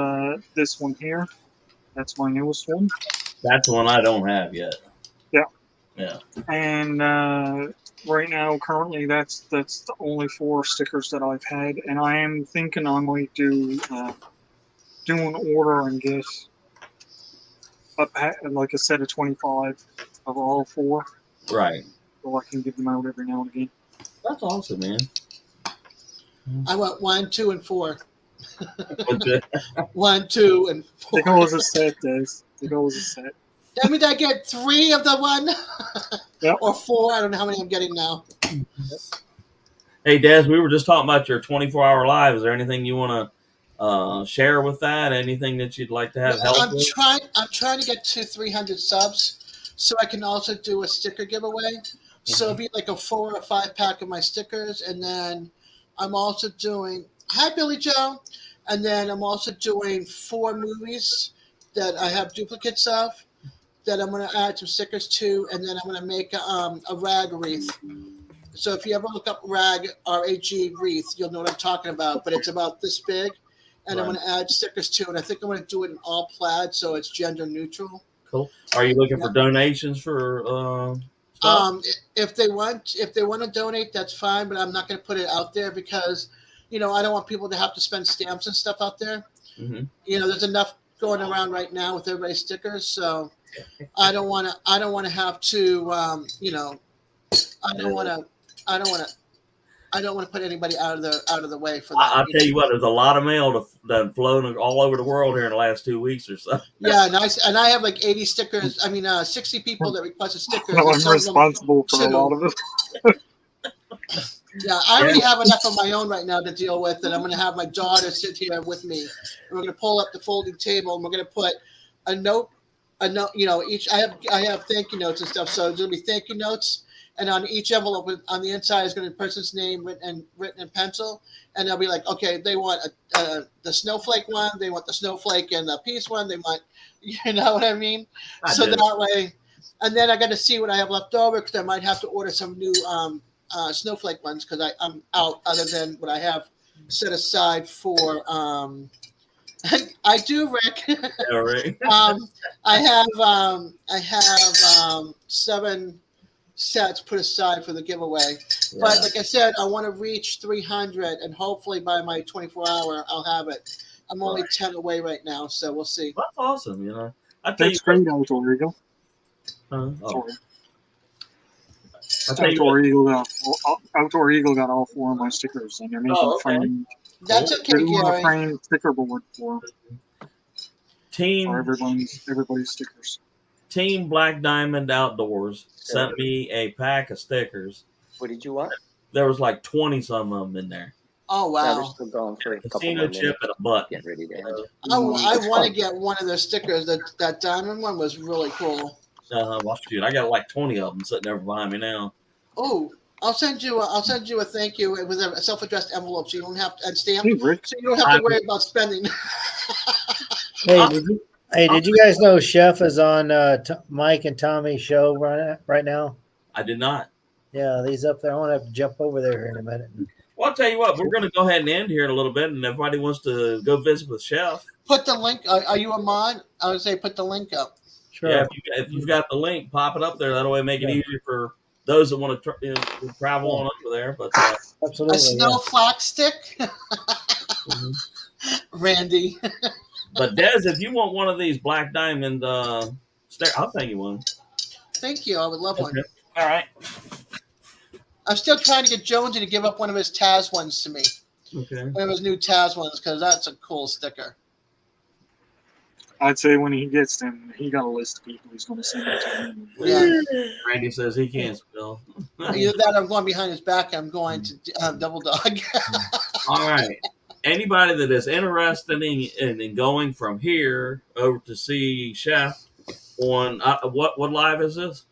this one here. That's my newest one. That's the one I don't have yet. Yeah. Yeah. And right now, currently, that's the only 4 stickers that I've had, and I am thinking I might do an order and get like a set of 25 of all 4. Right. So I can give them out every now and again. That's awesome, man. I want 1, 2, and 4. What's it? 1, 2, and 4. They go as a set, Des. They go as a set. That means I get 3 of the one, Yep. or 4. I don't know how many I'm getting now. Hey, Des, we were just talking about your 24-hour live. Is there anything you want to share with that? Anything that you'd like to have help I'm with? trying to get to 300 subs, so I can also do a sticker giveaway. So it'll be like a 4 or 5 pack of my stickers, and then I'm also doing Hi Billy Joe, and then I'm also doing 4 movies that I have duplicates of that I'm going to add some stickers to, and then I'm going to make a rag wreath. So if you ever look up rag, R-A-G wreath, you'll know what I'm talking about. But it's about this big, and I'm going to add stickers to it. I think I'm going to do it in all plaid, so it's gender neutral. Cool. Are you looking for donations for stuff? If they want to donate, that's fine. But I'm not going to put it out there because, I don't want people to have to spend stamps and stuff out there. Mm-hmm. There's enough going around right now with everybody's stickers, so I don't want to have to. I don't want to put anybody out of the way for that. I'll tell you what, there's a lot of mail that flown all over the world here in the last 2 weeks or so. Yeah, and I have like 80 stickers. 60 people that requested stickers. No, I'm responsible for a lot of it. Yeah, I already have enough of my own right now to deal with, and I'm going to have my daughter sit here with me, and we're going to pull up the folding table, and we're going to put a note. Each I have thank you notes and stuff, so there's going to be thank you notes, and on each envelope on the inside is going to be a person's name written in pencil, and they'll be like, okay, they want the snowflake one, they want the snowflake and the peace one, they want, you know what I mean? So that way, and then I got to see what I have left over because I might have to order some new snowflake ones because I'm out other than what I have set aside for I do, Rick. Yeah, right. I have 7 sets put aside for the giveaway. Yeah. But like I said, I want to reach 300 and hopefully by my 24-hour I'll have it. I'm only 10 away right now, so we'll see. That's awesome, I tell you great, Outdoor Eagle. Sorry. Outdoor Eagle got all 4 of my stickers, and they're making framed. That's okay, They're doing Gary. a framed sticker board for Team everybody's stickers. Team Black Diamond Outdoors sent me a pack of stickers. What did you want? There was like 20 some of them in there. Oh wow! Now they're still going for a couple Casino chip and a butt. Get ready to end. I want to get one of those stickers. That diamond one was really cool. Well, shoot, I got like 20 of them sitting there behind me now. Oh, I'll send you a thank you with a self-addressed envelope, so you don't have to and stamp, so you don't have to worry about spending. Did you guys know Chef is on Mike and Tommy's show right now? I did not. Yeah, he's up there. I want to have to jump over there in a minute. Well, I'll tell you what, we're going to go ahead and end here in a little bit, and everybody wants to go visit with Chef. Put the link. Are you a mod? I would say put the link up. Sure. Yeah, if you've got the link, pop it up there. That'll way make it easier for those that want to travel on over there. But absolutely, a snow flax stick, Randy. But Des, if you want one of these Black Diamond, I'll send you one. Thank you. I would love one. All right. I'm still trying to get Jonesy to give up one of his Taz ones to me. Okay. One of his new Taz ones, because that's a cool sticker. I'd say when he gets them, he got a list of people he's going to send it to. Yeah. Randy says he can't spell. Either that or I'm going behind his back and I'm going to double dog. All right. Anybody that is interested in going from here over to see Chef on what live is this?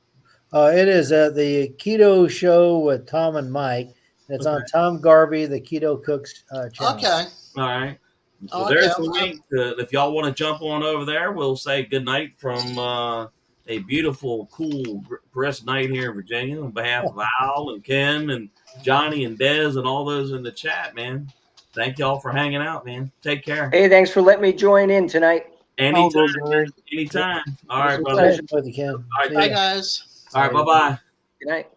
It is the Keto Show with Tom and Mike. It's on Tom Garvey, the Keto Cooks channel. Okay. All right. So there's the link. If y'all want to jump on over there, we'll say good night from a beautiful, cool rest night here in Virginia. On behalf of Al and Ken and Johnny and Dez and all those in the chat, man. Thank y'all for hanging out, man. Take care. Hey, thanks for letting me join in tonight. Anytime. Anytime. All right, It was a brother. pleasure. With you, Ken. All right, See Bye, ya. guys. all right, bye-bye. Good night.